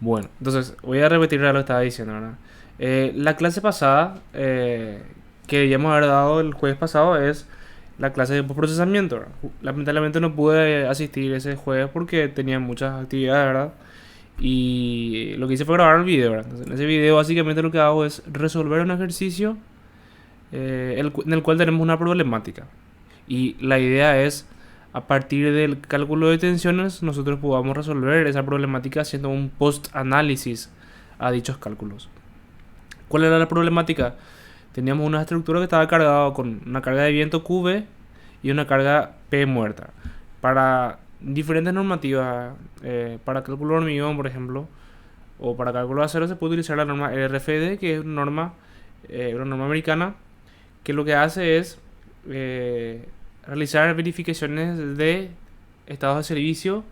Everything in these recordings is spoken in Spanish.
Bueno, entonces voy a repetir lo que estaba diciendo, ¿verdad? La clase pasada, que debíamos haber dado el jueves pasado, es la clase de procesamiento, ¿verdad? Lamentablemente no pude asistir ese jueves porque tenía muchas actividades, ¿verdad? Y lo que hice fue grabar el video, ¿verdad? Entonces, en ese video básicamente lo que hago es resolver un ejercicio en el cual tenemos una problemática. Y la idea es, a partir del cálculo de tensiones, nosotros podamos resolver esa problemática haciendo un post-análisis a dichos cálculos. ¿Cuál era la problemática? Teníamos una estructura que estaba cargada con una carga de viento QV y una carga P muerta. Para diferentes normativas, para cálculo de hormigón, por ejemplo, o para cálculo de acero, se puede utilizar la norma RFD, que es una norma americana, que lo que hace es realizar verificaciones de estados de servicio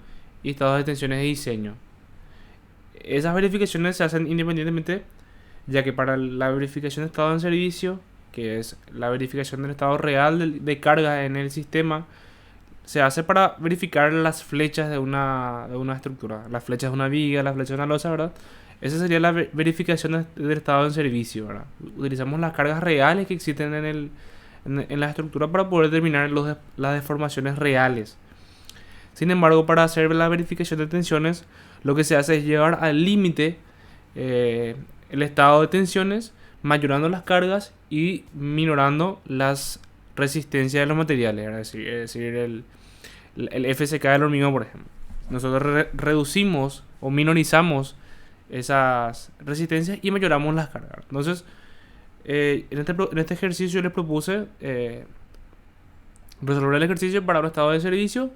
y estados de tensiones de diseño. Esas verificaciones se hacen independientemente, ya que para la verificación de estado en servicio, que es la verificación del estado real de carga en el sistema, se hace para verificar las flechas de una estructura, las flechas de una viga, las flechas de una losa, ¿verdad? Esa sería la verificación del estado en servicio, ¿verdad? Utilizamos las cargas reales que existen en la estructura para poder determinar las deformaciones reales. Sin embargo, para hacer la verificación de tensiones, lo que se hace es llevar al límite el estado de tensiones, mayorando las cargas y minorando las resistencias de los materiales, es decir el FSK del hormigón, por ejemplo. Nosotros reducimos o minorizamos esas resistencias y mejoramos las cargas. Entonces, en este ejercicio les propuse resolver el ejercicio para un estado de servicio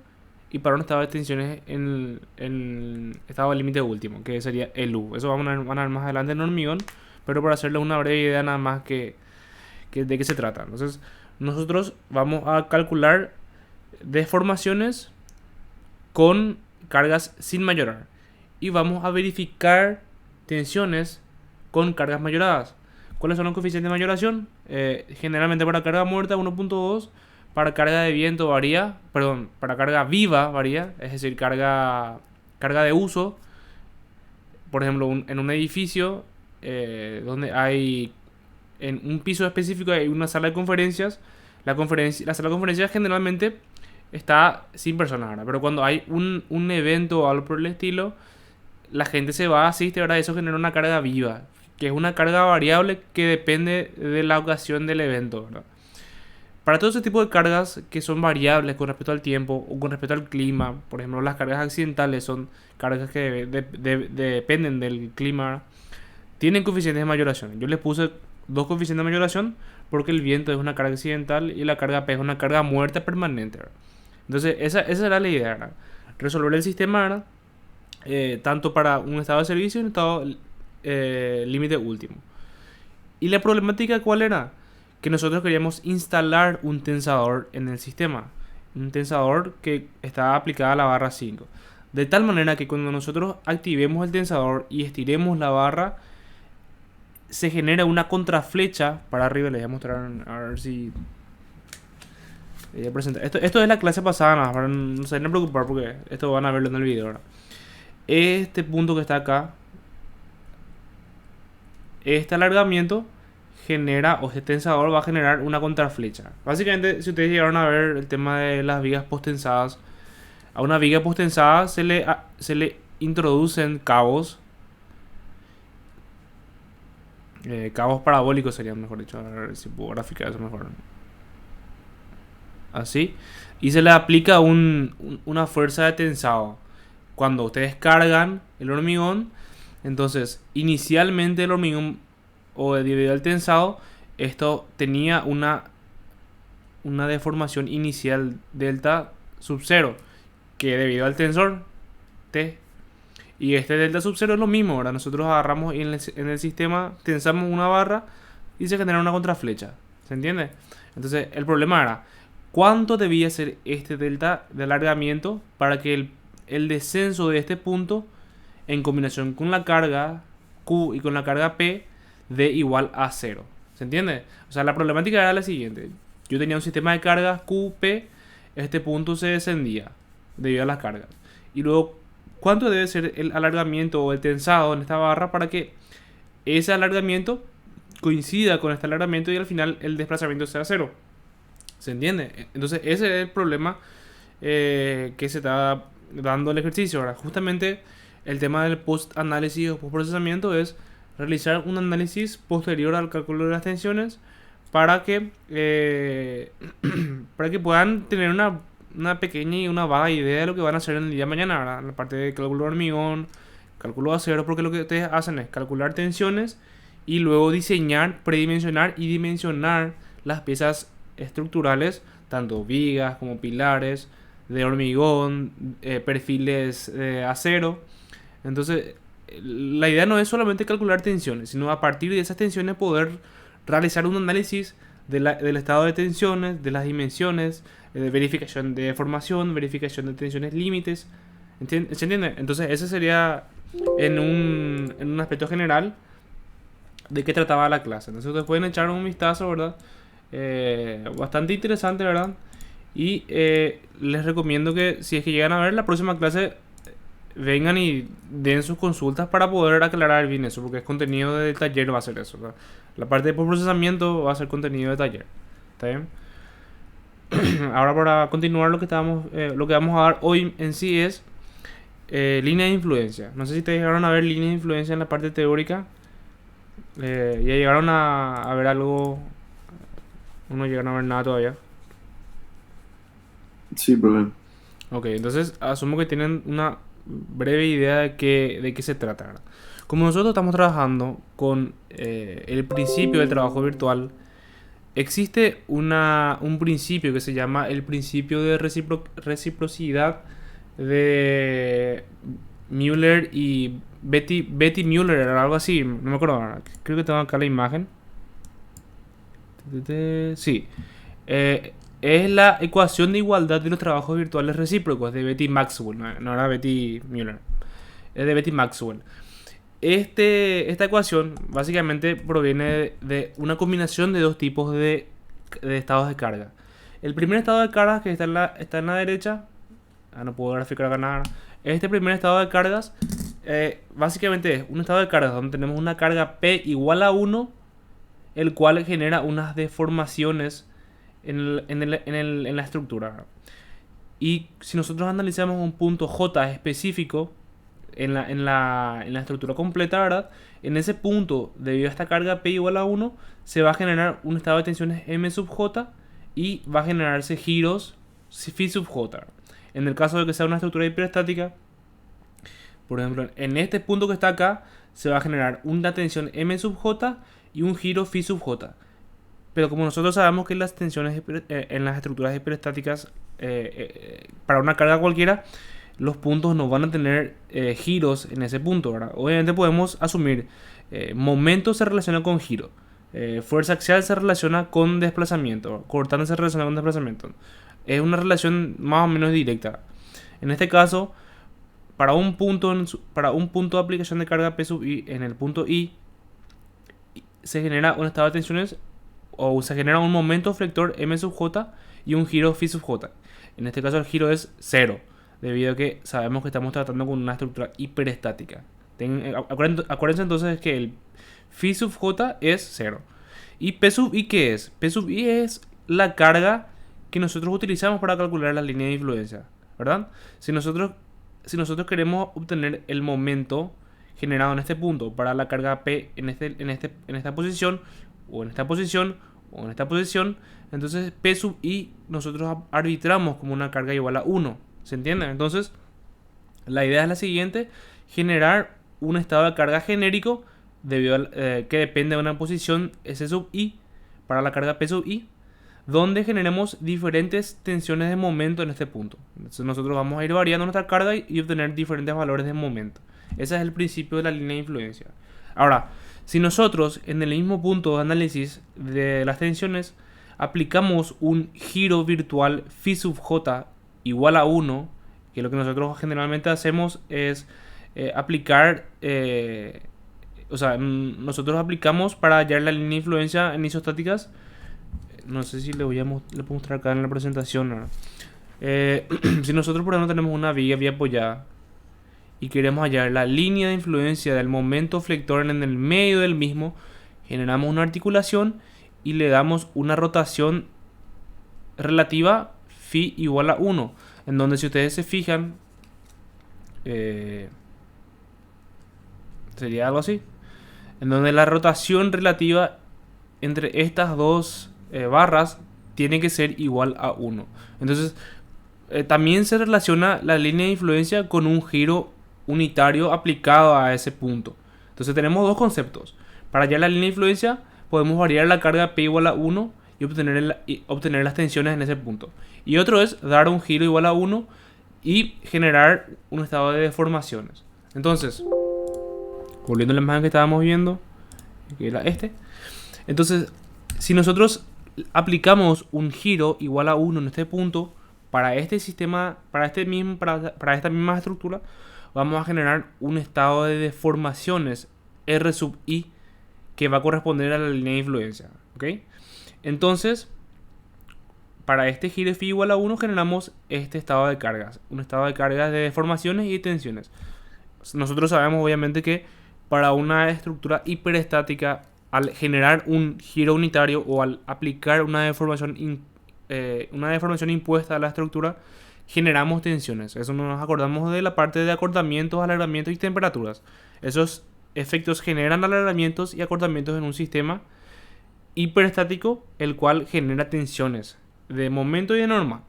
y para un estado de tensiones en estado de límite último, que sería el U. Eso vamos a ver más adelante en hormigón, pero para hacerles una breve idea nada más que de qué se trata. Entonces, nosotros vamos a calcular deformaciones con cargas sin mayorar y vamos a verificar tensiones con cargas mayoradas. ¿Cuáles son los coeficientes de mayoración? Generalmente para carga muerta 1.2, para carga de viento varía, perdón, para carga viva varía, es decir, carga de uso. Por ejemplo, en un edificio donde hay en un piso específico hay una sala de conferencias, la sala de conferencias generalmente está sin personas, ¿verdad? Pero cuando hay un evento o algo por el estilo, la gente se va, asiste, ¿verdad? Eso genera una carga viva, que es una carga variable que depende de la ocasión del evento, ¿verdad? Para todo ese tipo de cargas que son variables con respecto al tiempo o con respecto al clima, por ejemplo, las cargas accidentales son cargas que dependen del clima, tienen coeficientes de mayoración. Yo les puse dos coeficientes de mayoración porque el viento es una carga accidental y la carga P es una carga muerta permanente, ¿verdad? Entonces, esa era la idea, ¿verdad? Resolver el sistema, ¿verdad? Tanto para un estado de servicio y un estado límite último. ¿Y la problemática cuál era? Que nosotros queríamos instalar un tensador en el sistema. Un tensador que estaba aplicada a la barra 5. De tal manera que cuando nosotros activemos el tensador y estiremos la barra, se genera una contraflecha para arriba. Les voy a mostrar a ver si... Esto es la clase pasada, nada, para no se no preocupar porque esto van a verlo en el video, ¿verdad? Este punto que está acá, este alargamiento genera, o este tensador va a generar una contraflecha. Básicamente, si ustedes llegaron a ver el tema de las vigas postensadas, a una viga postensada se le introducen cabos, cabos parabólicos serían mejor dicho, a ver si puedo graficar eso mejor. Así. Y se le aplica una fuerza de tensado. Cuando ustedes cargan el hormigón, entonces inicialmente el hormigón o debido al tensado, esto tenía una deformación inicial delta sub 0, que debido al tensor T. Y este delta sub 0 es lo mismo, ahora nosotros agarramos y en el sistema tensamos una barra y se genera una contraflecha. ¿Se entiende? Entonces el problema era cuánto debía ser este delta de alargamiento para que el descenso de este punto en combinación con la carga Q y con la carga P de igual a 0. ¿Se entiende? O sea, la problemática era la siguiente. Yo tenía un sistema de cargas QP, este punto se descendía debido a las cargas. Y luego cuánto debe ser el alargamiento o el tensado en esta barra para que ese alargamiento coincida con este alargamiento y al final el desplazamiento sea cero. ¿Se entiende? Entonces ese es el problema que se está dando el ejercicio. Ahora, justamente el tema del post-análisis o post-procesamiento es realizar un análisis posterior al cálculo de las tensiones para que, para que puedan tener una pequeña y una vaga idea de lo que van a hacer en el día de mañana, ¿verdad? La parte de cálculo de hormigón, cálculo de acero, porque lo que ustedes hacen es calcular tensiones y luego diseñar, predimensionar y dimensionar las piezas estructurales, tanto vigas como pilares de hormigón, perfiles de acero. Entonces, la idea no es solamente calcular tensiones, sino a partir de esas tensiones poder realizar un análisis del estado de tensiones, de las dimensiones, de verificación de deformación, verificación de tensiones límites. ¿Se entiende? Entonces, ese sería en un aspecto general de qué trataba la clase. Entonces, ustedes pueden echar un vistazo, ¿verdad? Bastante interesante, ¿verdad? Y les recomiendo que si es que llegan a ver la próxima clase, vengan y den sus consultas para poder aclarar bien eso, porque es contenido del taller, va a ser eso, ¿verdad? La parte de procesamiento va a ser contenido de taller. ¿Está bien? Ahora, para continuar, lo que vamos a dar hoy en sí es línea de influencia. No sé si te llegaron a ver líneas de influencia en la parte teórica. Ya llegaron a ver algo. No llegaron a ver nada todavía. Sí, profe. Ok, entonces asumo que tienen una breve idea de qué se trata, ¿verdad? Como nosotros estamos trabajando con el principio del trabajo virtual, existe un principio que se llama el principio de reciprocidad de Müller y Betty Müller, o algo así, no me acuerdo ahora. Creo que tengo acá la imagen. Sí. Es la ecuación de igualdad de los trabajos virtuales recíprocos de Betty Maxwell, no era Betty Müller, es de Betty Maxwell. Esta ecuación básicamente proviene de una combinación de dos tipos de estados de carga. El primer estado de carga que está en la derecha, no puedo graficar acá nada. Este primer estado de cargas básicamente es un estado de cargas donde tenemos una carga P igual a 1, el cual genera unas deformaciones en la estructura. Y si nosotros analizamos un punto J específico en la estructura completa, ¿verdad? En ese punto, debido a esta carga P igual a 1, se va a generar un estado de tensiones M sub J y va a generarse giros phi sub J. En el caso de que sea una estructura hiperestática, por ejemplo, en este punto que está acá, se va a generar una tensión M sub J y un giro phi sub J. Pero como nosotros sabemos que las tensiones en las estructuras hiperestáticas para una carga cualquiera, los puntos no van a tener giros en ese punto, ¿verdad? Obviamente podemos asumir momento se relaciona con giro, fuerza axial se relaciona con desplazamiento, cortante se relaciona con desplazamiento. Es una relación más o menos directa. En este caso, para un punto de aplicación de carga P sub I en el punto I, se genera un estado de tensiones o se genera un momento flector M sub J y un giro phi sub J. En este caso el giro es 0, debido a que sabemos que estamos tratando con una estructura hiperestática. Acuérdense entonces que el phi sub J es 0. ¿Y P sub I qué es? P sub I es la carga que nosotros utilizamos para calcular la línea de influencia, ¿verdad? Si nosotros queremos obtener el momento generado en este punto para la carga P en esta posición, o en esta posición, o en esta posición, entonces P sub I nosotros arbitramos como una carga igual a 1. ¿Se entiende? Entonces, la idea es la siguiente: generar un estado de carga genérico que depende de una posición S sub I para la carga P sub I, donde generemos diferentes tensiones de momento en este punto. Entonces nosotros vamos a ir variando nuestra carga y obtener diferentes valores de momento. Ese es el principio de la línea de influencia. Ahora, si nosotros en el mismo punto de análisis de las tensiones aplicamos un giro virtual phi sub J igual a 1, que lo que nosotros generalmente hacemos es aplicar, nosotros aplicamos para hallar la línea de influencia en isostáticas. No sé si le puedo mostrar acá en la presentación, ¿no? Si nosotros por ejemplo tenemos una viga bien apoyada y queremos hallar la línea de influencia del momento flector en el medio del mismo, generamos una articulación y le damos una rotación relativa phi igual a 1, en donde si ustedes se fijan, sería algo así, en donde la rotación relativa entre estas dos barras tiene que ser igual a 1. Entonces, también se relaciona la línea de influencia con un giro unitario aplicado a ese punto. Entonces tenemos dos conceptos. Para hallar la línea de influencia podemos variar la carga P igual a 1 y obtener las tensiones en ese punto. Y otro es dar un giro igual a 1 y generar un estado de deformaciones. Entonces, volviendo a la imagen que estábamos viendo, que era este. Entonces, si nosotros aplicamos un giro igual a 1 en este punto, para este sistema, para esta misma estructura, vamos a generar un estado de deformaciones R sub I que va a corresponder a la línea de influencia. ¿Ok? Entonces, para este giro phi igual a 1 generamos este estado de cargas. Un estado de cargas de deformaciones y tensiones. Nosotros sabemos obviamente que para una estructura hiperestática, al generar un giro unitario o al aplicar una deformación impuesta a la estructura, generamos tensiones. Eso nos acordamos de la parte de acortamientos, alargamientos y temperaturas. Esos efectos generan alargamientos y acortamientos en un sistema hiperestático, el cual genera tensiones de momento y de norma.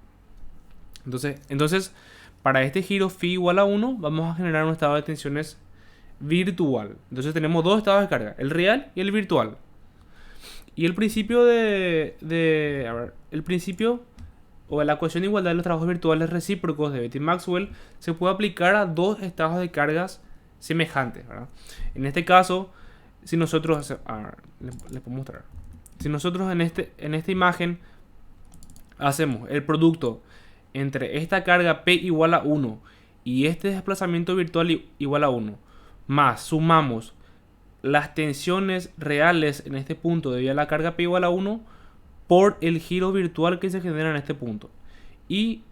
Entonces para este giro phi igual a 1 vamos a generar un estado de tensiones virtual. Entonces tenemos dos estados de carga, el real y el virtual. Y el principio el principio o la ecuación de igualdad de los trabajos virtuales recíprocos de Bethe-Maxwell se puede aplicar a dos estados de cargas semejantes, ¿verdad? En este caso, si nosotros les puedo mostrar. Si nosotros en esta imagen hacemos el producto entre esta carga P igual a 1 y este desplazamiento virtual igual a 1, más sumamos las tensiones reales en este punto debido a la carga P igual a 1 por el giro virtual que se genera en este punto, y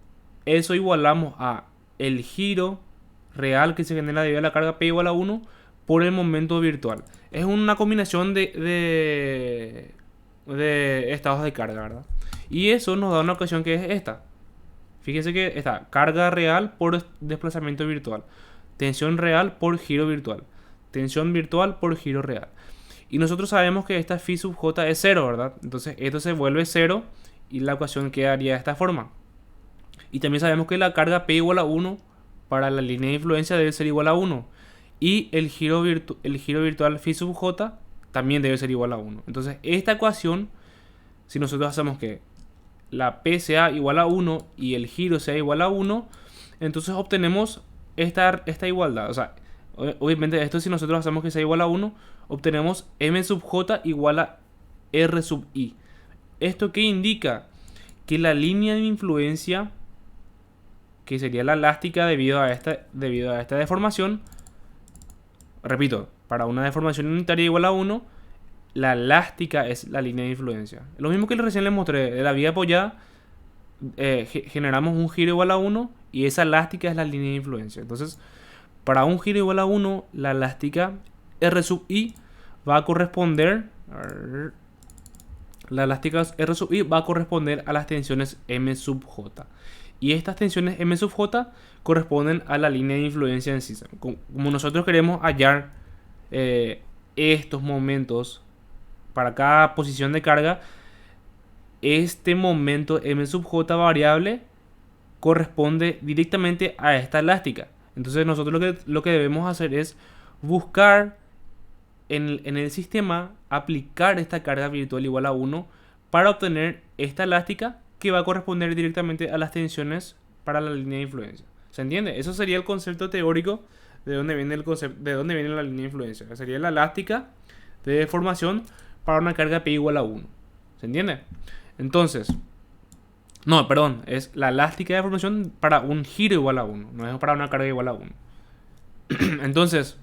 eso igualamos a el giro real que se genera debido a la carga P igual a 1 por el momento virtual. Es una combinación de estados de carga, ¿verdad? Y eso nos da una ecuación que es esta. Fíjense que está carga real por desplazamiento virtual, tensión real por giro virtual, tensión virtual por giro real. Y nosotros sabemos que esta phi sub j es 0, ¿verdad? Entonces esto se vuelve 0 y la ecuación quedaría de esta forma. Y también sabemos que la carga P igual a 1 para la línea de influencia debe ser igual a 1. Y el giro virtual phi sub j también debe ser igual a 1. Entonces esta ecuación, si nosotros hacemos que la P sea igual a 1 y el giro sea igual a 1, entonces obtenemos esta igualdad. O sea, obviamente esto, si nosotros hacemos que sea igual a 1, obtenemos M sub J igual a R sub I. ¿Esto qué indica? Que la línea de influencia, que sería la elástica debido a esta deformación, repito, para una deformación unitaria igual a 1, la elástica es la línea de influencia. Lo mismo que recién les mostré, de la vía apoyada, generamos un giro igual a 1 y esa elástica es la línea de influencia. Entonces, para un giro igual a 1, la elástica R sub I va a corresponder, a las tensiones M sub J. Y estas tensiones M sub J corresponden a la línea de influencia en sí. Como nosotros queremos hallar estos momentos para cada posición de carga, este momento M sub J variable corresponde directamente a esta elástica. Entonces nosotros lo que debemos hacer es buscar en el sistema, aplicar esta carga virtual igual a 1 para obtener esta elástica que va a corresponder directamente a las tensiones para la línea de influencia. ¿Se entiende? Eso sería el concepto teórico de dónde viene la línea de influencia. Sería la elástica de deformación para una carga P igual a 1. ¿Se entiende? Entonces, no, perdón, es la elástica de deformación para un giro igual a 1, no es para una carga igual a 1. Entonces,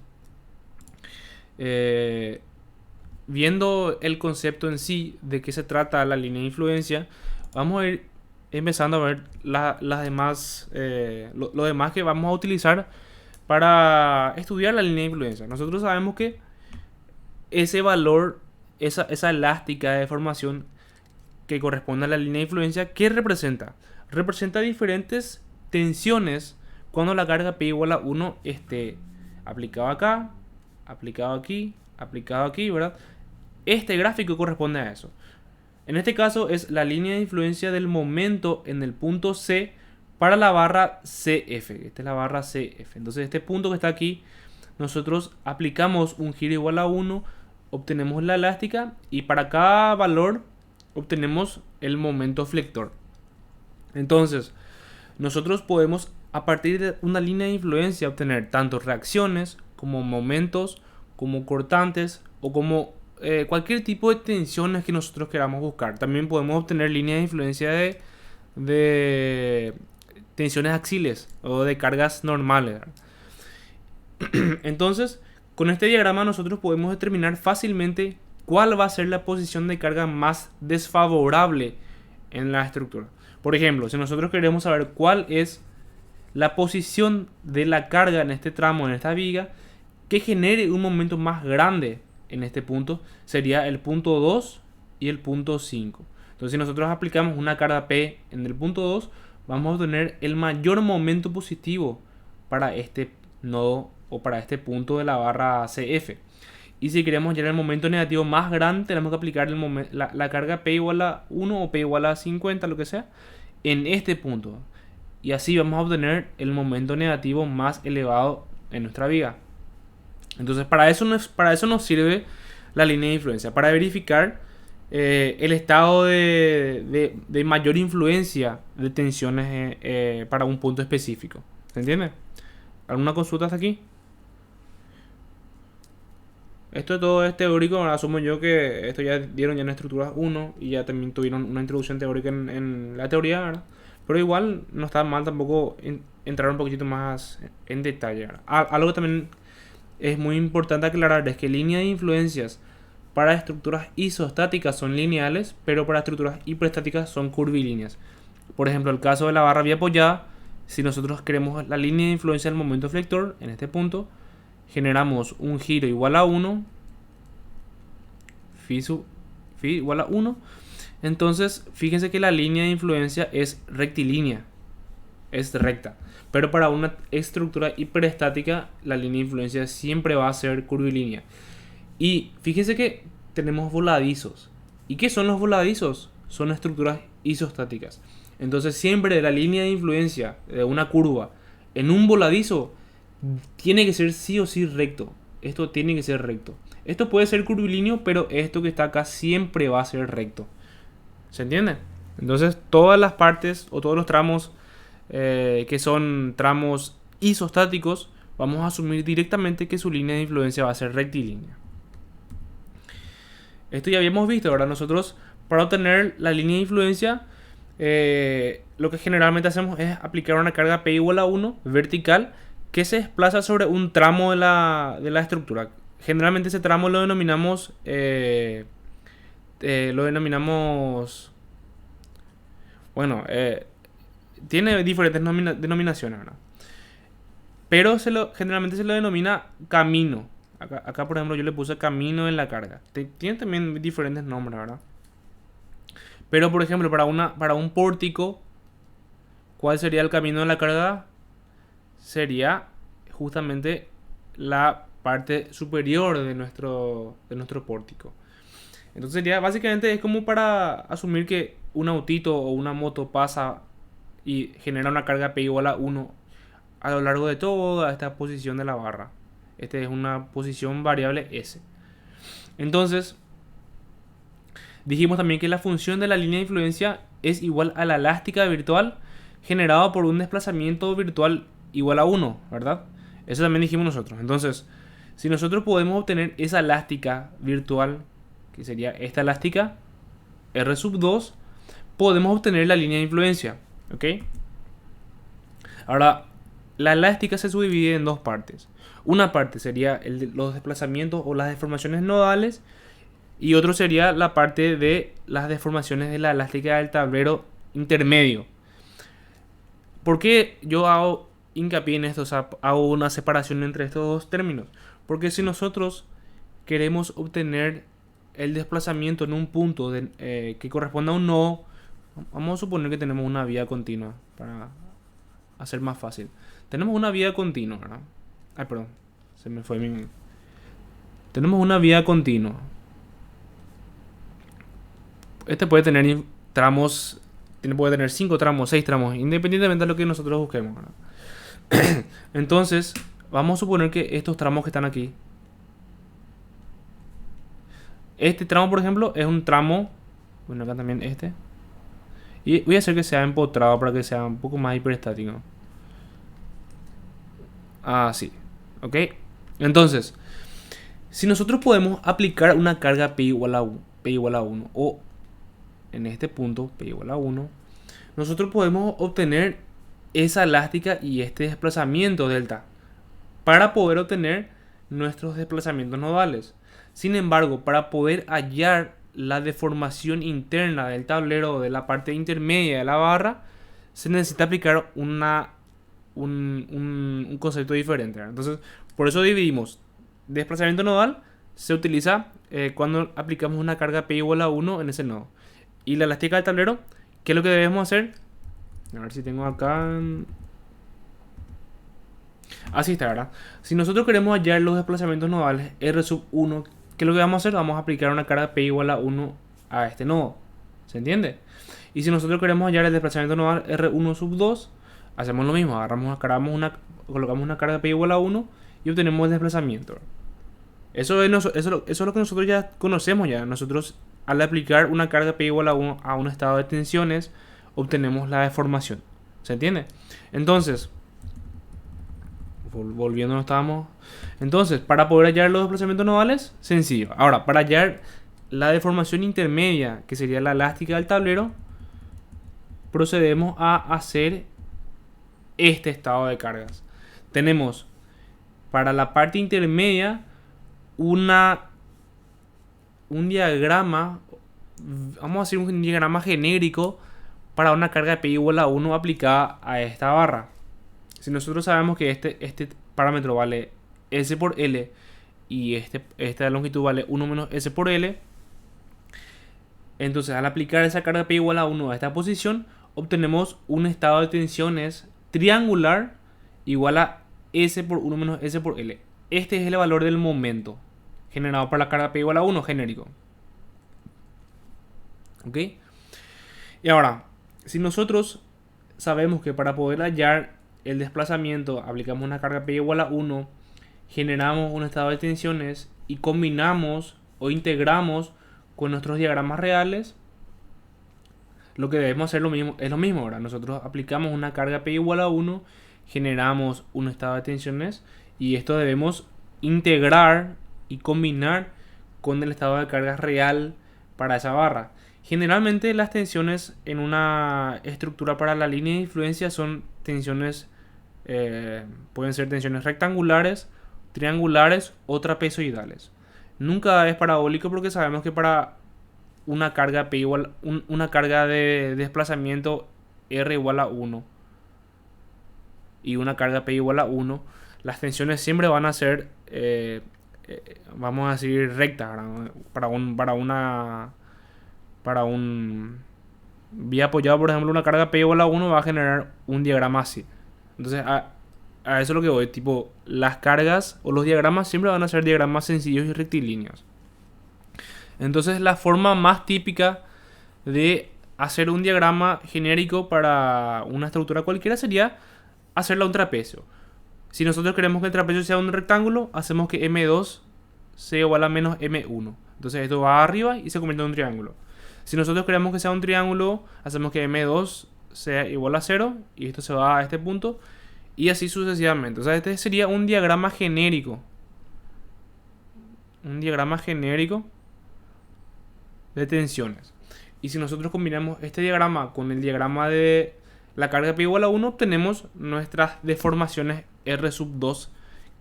viendo el concepto en sí de qué se trata la línea de influencia, vamos a ir empezando a ver las demás, lo demás que vamos a utilizar para estudiar la línea de influencia. Nosotros sabemos que ese valor, esa elástica de deformación que corresponde a la línea de influencia, ¿qué representa? Representa diferentes tensiones cuando la carga P igual a 1 esté aplicado acá, aplicado aquí, ¿verdad? Este gráfico corresponde a eso. En este caso es la línea de influencia del momento en el punto C para la barra CF. Esta es la barra CF. Entonces este punto que está aquí, nosotros aplicamos un giro igual a 1, obtenemos la elástica y para cada valor obtenemos el momento flector. Entonces, nosotros podemos a partir de una línea de influencia obtener tanto reacciones como momentos, como cortantes o como cualquier tipo de tensiones que nosotros queramos buscar. También podemos obtener líneas de influencia de tensiones axiales o de cargas normales. Entonces, con este diagrama nosotros podemos determinar fácilmente cuál va a ser la posición de carga más desfavorable en la estructura. Por ejemplo, si nosotros queremos saber cuál es la posición de la carga en este tramo, en esta viga, que genere un momento más grande en este punto, sería el punto 2 y el punto 5. Entonces, si nosotros aplicamos una carga P en el punto 2, vamos a obtener el mayor momento positivo para este nodo o para este punto de la barra CF. Y si queremos llegar al momento negativo más grande, tenemos que aplicar la carga P igual a 1 o P igual a 50, lo que sea, en este punto. Y así vamos a obtener el momento negativo más elevado en nuestra viga. Entonces para eso nos sirve la línea de influencia, para verificar el estado de mayor influencia de tensiones para un punto específico. ¿Se entiende? ¿Alguna consulta hasta aquí? Esto todo es teórico, asumo yo que esto ya dieron ya en estructuras 1 y ya también tuvieron una introducción teórica en la teoría, ¿verdad? Pero igual no está mal tampoco entrar un poquito más en detalle, ¿verdad? Algo que también es muy importante aclarar es que líneas de influencias para estructuras isostáticas son lineales, pero para estructuras hiperestáticas son curvilíneas. Por ejemplo, el caso de la barra biapoyada, si nosotros queremos la línea de influencia del momento flector, en este punto, generamos un giro igual a 1, phi igual a 1. Entonces, fíjense que la línea de influencia es rectilínea, es recta. Pero para una estructura hiperestática, la línea de influencia siempre va a ser curvilínea. Y fíjense que tenemos voladizos. ¿Y qué son los voladizos? Son estructuras isostáticas. Entonces, siempre la línea de influencia de una curva en un voladizo tiene que ser sí o sí recto. Esto tiene que ser recto. Esto puede ser curvilíneo, pero esto que está acá siempre va a ser recto. ¿Se entiende? Entonces todas las partes o todos los tramos que son tramos isostáticos, vamos a asumir directamente que su línea de influencia va a ser rectilínea. Esto ya habíamos visto, ¿verdad? Nosotros para obtener la línea de influencia lo que generalmente hacemos es aplicar una carga P igual a 1 vertical que se desplaza sobre un tramo de la estructura. Generalmente ese tramo lo denominamos bueno, tiene diferentes denominaciones, ¿verdad? Pero generalmente se lo denomina camino. Acá, por ejemplo, yo le puse camino en la carga. Tiene también diferentes nombres, ¿verdad? Pero, por ejemplo, para un pórtico, ¿cuál sería el camino de la carga? Sería justamente la parte superior de nuestro pórtico. Entonces sería, básicamente es como para asumir que un autito o una moto pasa y genera una carga P igual a 1 a lo largo de toda esta posición de la barra. Esta es una posición variable S. Entonces, dijimos también que la función de la línea de influencia es igual a la elástica virtual generada por un desplazamiento virtual igual a 1, ¿verdad? Eso también dijimos nosotros. Entonces, si nosotros podemos obtener esa elástica virtual, que sería esta elástica, R sub 2, podemos obtener la línea de influencia, ¿ok? Ahora, la elástica se subdivide en dos partes. Una parte sería los desplazamientos o las deformaciones nodales, y otro sería la parte de las deformaciones de la elástica del tablero intermedio. ¿Por qué yo hago hincapié en esto, o sea, hago una separación entre estos dos términos. Porque si nosotros queremos obtener el desplazamiento en un punto que corresponda a un nodo, vamos a suponer que tenemos una vía continua para hacer más fácil. Tenemos una vía continua, ¿verdad? Ay, perdón, se me fue mi... Tenemos una vía continua. Este puede tener tramos, puede tener 5 tramos, 6 tramos, independientemente de lo que nosotros busquemos, ¿verdad? Entonces, vamos a suponer que estos tramos que están aquí, este tramo, por ejemplo, es un tramo, bueno, acá también este, y voy a hacer que sea empotrado para que sea un poco más hiperestático. Así, ¿ok? Entonces, si nosotros podemos aplicar una carga P igual a 1, o en este punto P igual a 1, nosotros podemos obtener esa elástica y este desplazamiento delta para poder obtener nuestros desplazamientos nodales. Sin embargo, para poder hallar la deformación interna del tablero de la parte intermedia de la barra, se necesita aplicar un concepto diferente, ¿verdad? Entonces, por eso dividimos. Desplazamiento nodal se utiliza cuando aplicamos una carga P igual a 1 en ese nodo. Y la elástica del tablero, ¿qué es lo que debemos hacer? A ver si tengo acá... Así está, ¿verdad? Si nosotros queremos hallar los desplazamientos nodales R sub 1, ¿qué es lo que vamos a hacer? Vamos a aplicar una carga P igual a 1 a este nodo. ¿Se entiende? Y si nosotros queremos hallar el desplazamiento nodal R1 sub 2, hacemos lo mismo. Colocamos una carga P igual a 1 y obtenemos el desplazamiento. Eso es lo que nosotros ya conocemos ya. Nosotros, al aplicar una carga P igual a 1 a un estado de tensiones, obtenemos la deformación. ¿Se entiende? Entonces, volviendo, no estábamos. Entonces, para poder hallar los desplazamientos nodales, sencillo. Ahora, para hallar la deformación intermedia, que sería la elástica del tablero, procedemos a hacer este estado de cargas. Tenemos para la parte intermedia un diagrama, vamos a hacer un diagrama genérico para una carga de P igual a 1 aplicada a esta barra. Si nosotros sabemos que este parámetro vale S por L y esta longitud vale 1 menos S por L, entonces al aplicar esa carga P igual a 1 a esta posición, obtenemos un estado de tensiones triangular igual a S por 1 menos S por L. Este es el valor del momento generado por la carga P igual a 1 genérico. ¿Ok? Y ahora, si nosotros sabemos que para poder hallar el desplazamiento aplicamos una carga P igual a 1, generamos un estado de tensiones y combinamos o integramos con nuestros diagramas reales, lo que debemos hacer es lo mismo. Ahora nosotros aplicamos una carga P igual a 1, generamos un estado de tensiones y esto debemos integrar y combinar con el estado de carga real para esa barra. Generalmente las tensiones en una estructura para la línea de influencia son tensiones, pueden ser tensiones rectangulares, triangulares o trapezoidales. Nunca es parabólico porque sabemos que para una carga P igual, una carga de desplazamiento R igual a 1 y una carga P igual a 1, las tensiones siempre van a ser, vamos a decir, rectas, ¿verdad? Para un vía apoyado, por ejemplo, una carga P igual a 1 va a generar un diagrama así. Entonces, a eso es lo que voy. Tipo, las cargas o los diagramas siempre van a ser diagramas sencillos y rectilíneos. Entonces, la forma más típica de hacer un diagrama genérico para una estructura cualquiera sería hacerla un trapecio. Si nosotros queremos que el trapecio sea un rectángulo, hacemos que M2 sea igual a menos M1. Entonces, esto va arriba y se convierte en un triángulo. Si nosotros queremos que sea un triángulo, hacemos que M2 sea igual a 0 y esto se va a este punto y así sucesivamente. O sea, este sería un diagrama genérico. Un diagrama genérico de tensiones. Y si nosotros combinamos este diagrama con el diagrama de la carga P igual a 1, obtenemos nuestras deformaciones R sub 2,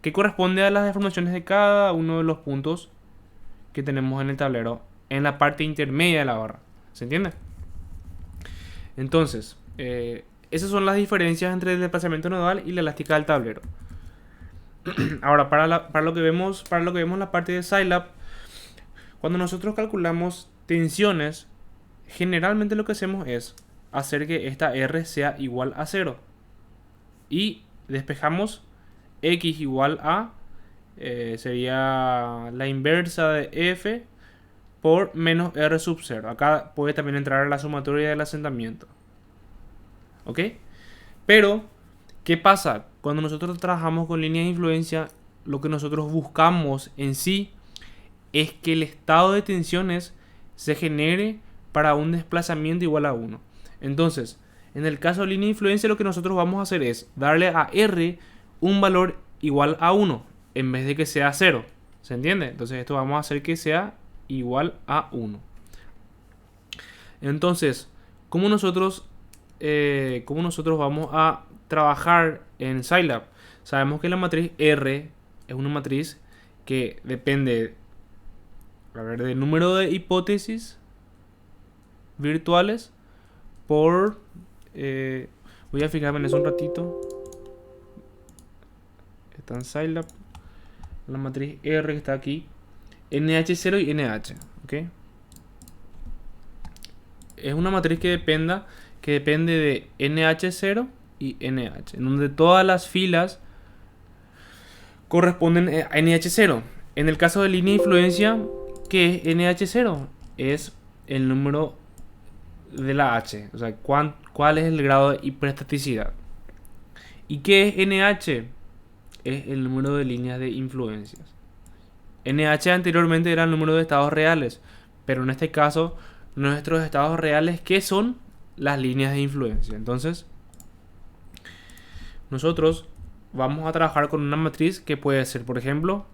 que corresponde a las deformaciones de cada uno de los puntos que tenemos en el tablero en la parte intermedia de la barra. ¿Se entiende? Entonces, esas son las diferencias entre el desplazamiento nodal y la elástica del tablero. Ahora, para lo que vemos en la parte de Scilab, cuando nosotros calculamos tensiones, generalmente lo que hacemos es hacer que esta R sea igual a 0. Y despejamos X igual a, sería la inversa de F por menos R sub 0. Acá puede también entrar la sumatoria del asentamiento. ¿Ok? Pero, ¿qué pasa? Cuando nosotros trabajamos con líneas de influencia, lo que nosotros buscamos en sí es que el estado de tensiones se genere para un desplazamiento igual a 1. Entonces, en el caso de línea de influencia, lo que nosotros vamos a hacer es darle a R un valor igual a 1 en vez de que sea 0. ¿Se entiende? Entonces, esto vamos a hacer que sea igual a 1. Entonces, ¿cómo nosotros vamos a trabajar en Scilab? Sabemos que la matriz R es una matriz que depende, del número de hipótesis virtuales por... voy a fijarme en eso un ratito. Está en Scilab. La matriz R que está aquí. NH0 y NH. ¿Ok? Es una matriz que depende de NH0 y NH, en donde todas las filas corresponden a NH0. En el caso de línea de influencia, ¿qué es NH0? Es el número de la H, o sea, cuál es el grado de hiperestaticidad. ¿Y qué es NH? Es el número de líneas de influencias. NH anteriormente era el número de estados reales, pero en este caso nuestros estados reales, ¿qué son? Las líneas de influencia. Entonces, nosotros vamos a trabajar con una matriz que puede ser, por ejemplo,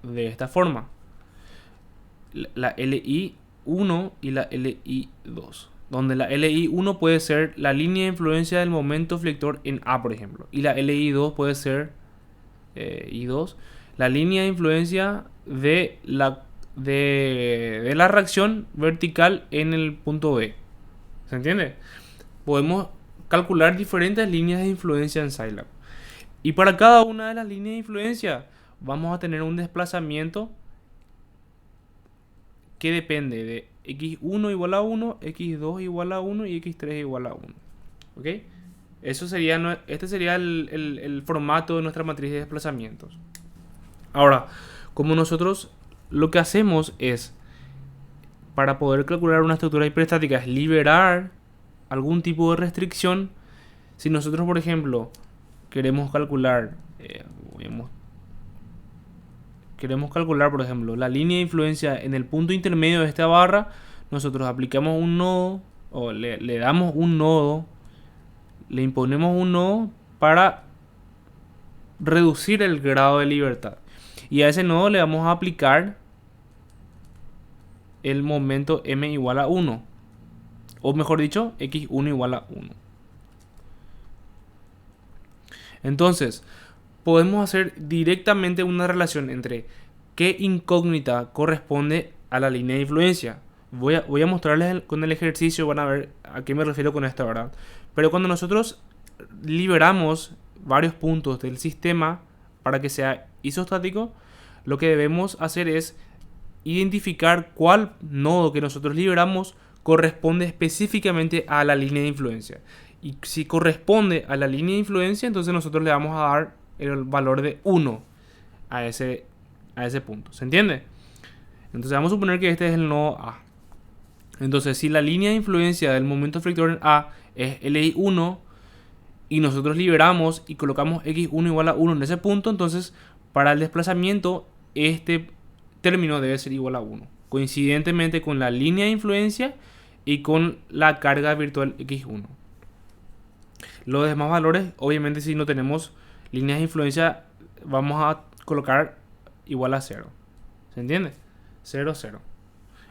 de esta forma: la LI1 y la LI2, donde la LI1 puede ser la línea de influencia del momento flector en A, por ejemplo, y la LI2 puede ser I2, la línea de influencia de la reacción vertical en el punto B. ¿Se entiende? Podemos calcular diferentes líneas de influencia en Scilab. Y para cada una de las líneas de influencia vamos a tener un desplazamiento que depende de x1 igual a 1, x2 igual a 1 y x3 igual a 1. ¿Ok? Este sería el formato de nuestra matriz de desplazamientos. Ahora, como nosotros lo que hacemos es, para poder calcular una estructura hiperestática, es liberar algún tipo de restricción. Si nosotros, por ejemplo, queremos calcular, por ejemplo, la línea de influencia en el punto intermedio de esta barra, nosotros aplicamos un nodo, o le damos un nodo, le imponemos un nodo para reducir el grado de libertad. Y a ese nodo le vamos a aplicar el momento m igual a 1. O mejor dicho, x1 igual a 1. Entonces, podemos hacer directamente una relación entre qué incógnita corresponde a la línea de influencia. Voy a mostrarles con el ejercicio, van a ver a qué me refiero con esto, ¿verdad? Pero cuando nosotros liberamos varios puntos del sistema para que sea isostático, lo que debemos hacer es identificar cuál nodo que nosotros liberamos corresponde específicamente a la línea de influencia. Y si corresponde a la línea de influencia, entonces nosotros le vamos a dar el valor de 1 a ese punto. ¿Se entiende? Entonces vamos a suponer que este es el nodo A. Entonces, si la línea de influencia del momento flector en A es LI1 y nosotros liberamos y colocamos x1 igual a 1 en ese punto, entonces para el desplazamiento este término debe ser igual a 1, coincidentemente con la línea de influencia y con la carga virtual x1. Los demás valores, obviamente, si no tenemos líneas de influencia, vamos a colocar igual a 0. ¿Se entiende? 0, 0.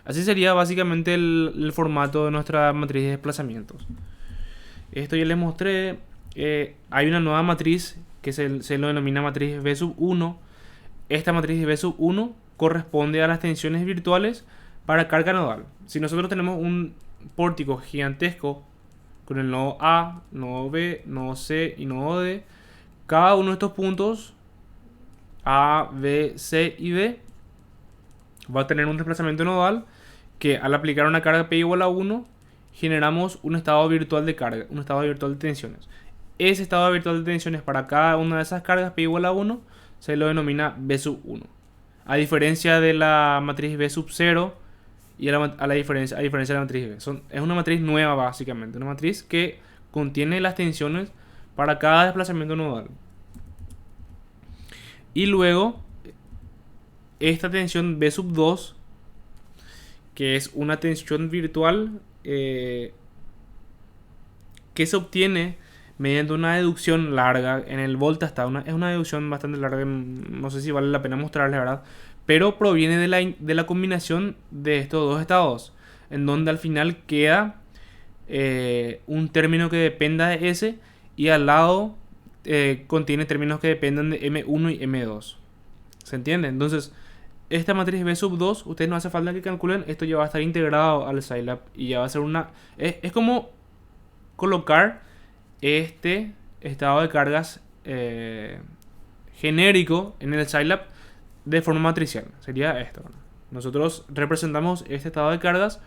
Así sería básicamente el formato de nuestra matriz de desplazamientos. Esto ya les mostré. Hay una nueva matriz que se lo denomina matriz B sub 1. Esta matriz B sub 1 corresponde a las tensiones virtuales para carga nodal. Si nosotros tenemos un pórtico gigantesco con el nodo A, nodo B, nodo C y nodo D. Cada uno de estos puntos A, B, C y D va a tener un desplazamiento nodal que al aplicar una carga P igual a 1 generamos un estado virtual de carga, un estado virtual de tensiones. Ese estado virtual de tensiones para cada una de esas cargas P igual a 1 se lo denomina B sub 1. A diferencia de la matriz B sub 0 y a diferencia de la matriz B. Es una matriz nueva básicamente, una matriz que contiene las tensiones para cada desplazamiento nodal. Y luego esta tensión B sub 2, que es una tensión virtual que se obtiene mediante una deducción larga en el volta-estado. Es una deducción bastante larga, no sé si vale la pena mostrarles, ¿verdad? Pero proviene de la combinación de estos dos estados, en donde al final queda un término que dependa de S y al lado contiene términos que dependan de M1 y M2. ¿Se entiende? Entonces, esta matriz B sub 2, ustedes no hace falta que calculen, esto ya va a estar integrado al Scilab y ya va a ser una... Es como colocar este estado de cargas genérico en el Scilab de forma matricial. Sería esto. Nosotros representamos este estado de cargas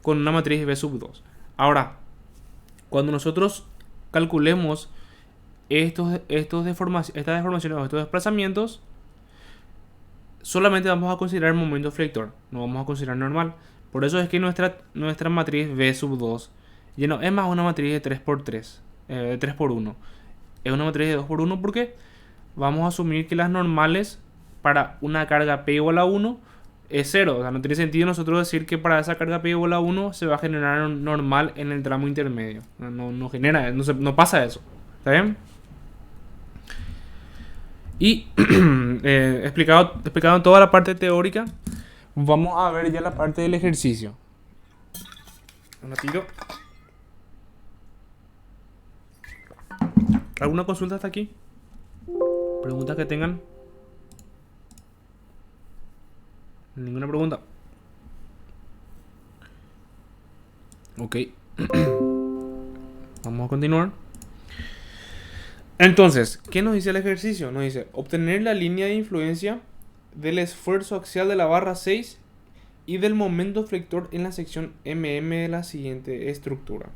con una matriz B sub 2. Ahora, cuando nosotros calculemos estas deformaciones o estos desplazamientos, solamente vamos a considerar el momento flector, no vamos a considerar normal. Por eso es que nuestra matriz B sub 2 ya no es más una matriz de 3x3, de 3x1. Es una matriz de 2x1 porque vamos a asumir que las normales para una carga P igual a 1 es 0. O sea, no tiene sentido nosotros decir que para esa carga P igual a 1 se va a generar un normal en el tramo intermedio. No genera, no pasa eso. ¿Está bien? Y explicado toda la parte teórica, vamos a ver ya la parte del ejercicio. Un ratito. ¿Alguna consulta hasta aquí? ¿Preguntas que tengan? ¿Ninguna pregunta? Ok. Vamos a continuar. Entonces, ¿qué nos dice el ejercicio? Nos dice obtener la línea de influencia del esfuerzo axial de la barra 6 y del momento flector en la sección MM de la siguiente estructura.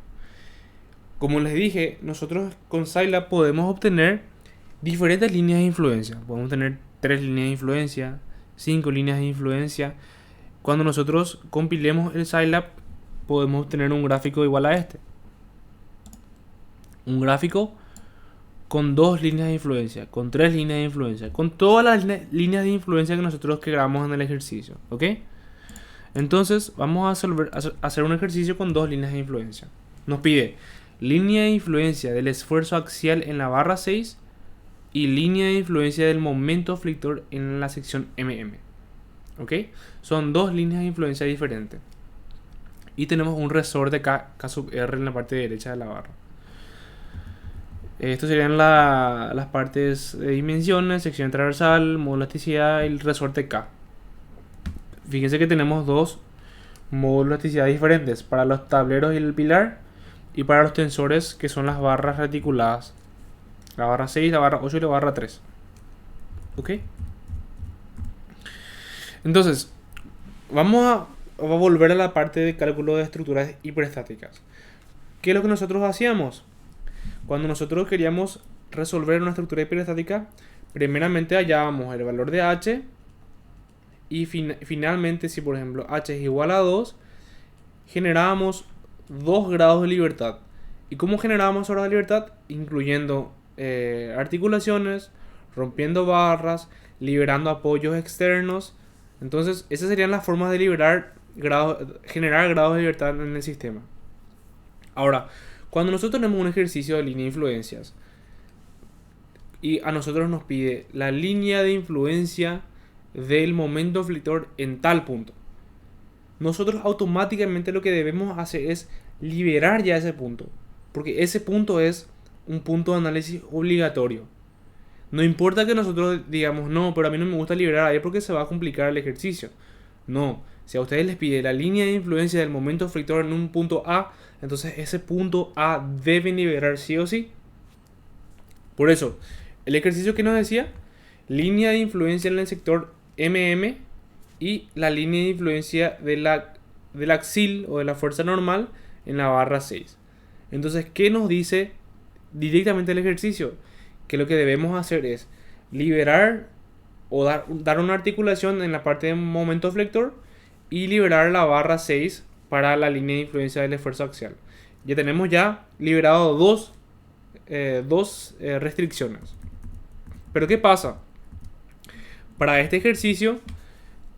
Como les dije, nosotros con Scilab podemos obtener diferentes líneas de influencia. Podemos tener 3 líneas de influencia, 5 líneas de influencia. Cuando nosotros compilemos el Scilab, podemos obtener un gráfico igual a este. Un gráfico con 2 líneas de influencia, con 3 líneas de influencia, con todas las líneas de influencia que nosotros creamos en el ejercicio. ¿Ok? Entonces, vamos a hacer un ejercicio con 2 líneas de influencia. Nos pide línea de influencia del esfuerzo axial en la barra 6 y línea de influencia del momento flector en la sección MM. ¿Ok? Son 2 líneas de influencia diferentes. Y tenemos un resorte K sub R en la parte derecha de la barra. Estos serían las partes de dimensiones, sección transversal, módulo de elasticidad y el resorte K. Fíjense que tenemos 2 módulos de elasticidad diferentes para los tableros y el pilar y para los tensores que son las barras reticuladas. La barra 6, la barra 8 y la barra 3. ¿Ok? Entonces, vamos a volver a la parte de cálculo de estructuras hiperestáticas. ¿Qué es lo que nosotros hacíamos? Cuando nosotros queríamos resolver una estructura hiperestática, primeramente hallábamos el valor de H y finalmente, si por ejemplo H es igual a 2, generábamos 2 grados de libertad. ¿Y cómo generábamos esos grados de libertad? Incluyendo articulaciones, rompiendo barras, liberando apoyos externos. Entonces, esas serían las formas de generar grados de libertad en el sistema. Ahora, cuando nosotros tenemos un ejercicio de línea de influencias y a nosotros nos pide la línea de influencia del momento flector en tal punto, nosotros automáticamente lo que debemos hacer es liberar ya ese punto, porque ese punto es un punto de análisis obligatorio. No importa que nosotros digamos, no, pero a mí no me gusta liberar ahí porque se va a complicar el ejercicio. No, Si a ustedes les pide la línea de influencia del momento flector en un punto A, entonces ese punto A deben liberar sí o sí. Por eso, el ejercicio que nos decía, línea de influencia en el sector MM y la línea de influencia del axil o de la fuerza normal en la barra 6. Entonces, ¿qué nos dice directamente el ejercicio? Que lo que debemos hacer es liberar o dar una articulación en la parte de momento flector y liberar la barra 6 para la línea de influencia del esfuerzo axial. Ya tenemos ya liberado dos restricciones. Pero ¿qué pasa? Para este ejercicio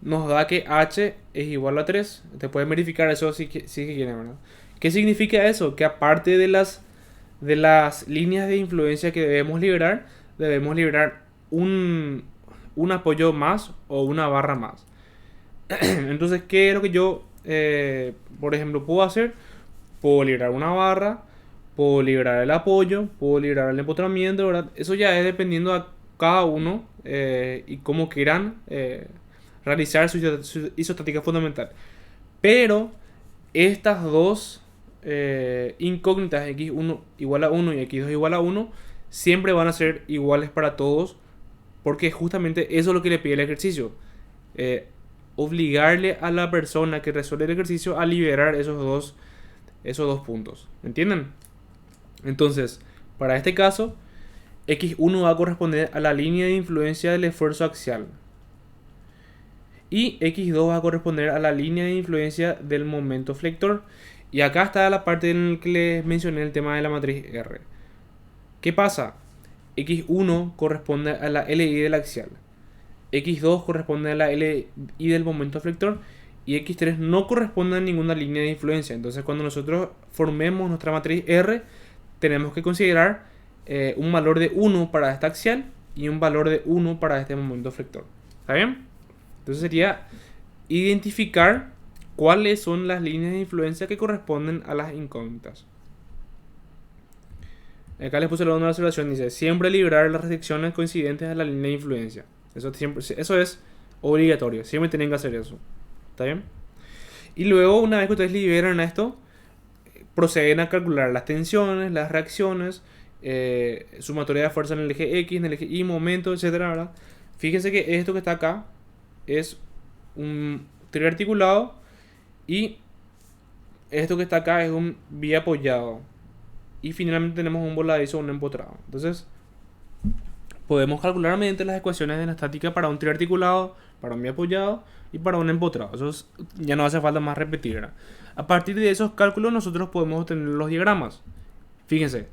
nos da que h es igual a 3. Te pueden verificar eso si quieren, ¿verdad? ¿Qué significa eso? Que aparte de las líneas de influencia que debemos liberar un apoyo más o una barra más. Entonces, ¿qué es lo que yo, por ejemplo, puedo hacer? Puedo liberar una barra, puedo liberar el apoyo, puedo liberar el empotramiento, ¿verdad? Eso ya es dependiendo a cada uno y cómo quieran realizar su isostática fundamental. Pero estas dos incógnitas, x1 igual a 1 y x2 igual a 1, siempre van a ser iguales para todos, porque justamente eso es lo que le pide el ejercicio. Obligarle a la persona que resuelve el ejercicio a liberar esos dos puntos. ¿Entienden? Entonces, para este caso, x1 va a corresponder a la línea de influencia del esfuerzo axial. Y x2 va a corresponder a la línea de influencia del momento flector. Y acá está la parte en la que les mencioné el tema de la matriz R. ¿Qué pasa? x1 corresponde a la LI del axial. x2 corresponde a la LI del momento flector. Y x3 no corresponde a ninguna línea de influencia. Entonces, cuando nosotros formemos nuestra matriz R, tenemos que considerar un valor de 1 para esta axial y un valor de 1 para este momento flector. ¿Está bien? Entonces sería identificar cuáles son las líneas de influencia que corresponden a las incógnitas. Acá les puse la observación, dice, siempre liberar las restricciones coincidentes a la línea de influencia. Eso es obligatorio, siempre tienen que hacer eso. ¿Está bien? Y luego, una vez que ustedes liberan esto, proceden a calcular las tensiones, las reacciones, sumatoria de fuerza en el eje X, en el eje Y, momento, etcétera, ¿verdad? Fíjense que esto que está acá es un triarticulado y esto que está acá es un biapoyado. Y finalmente tenemos un voladizo o un empotrado. Entonces, podemos calcular mediante las ecuaciones de la estática para un triarticulado, para un biapoyado y para un empotrado. Eso ya no hace falta más repetir, ¿verdad? A partir de esos cálculos nosotros podemos obtener los diagramas. Fíjense,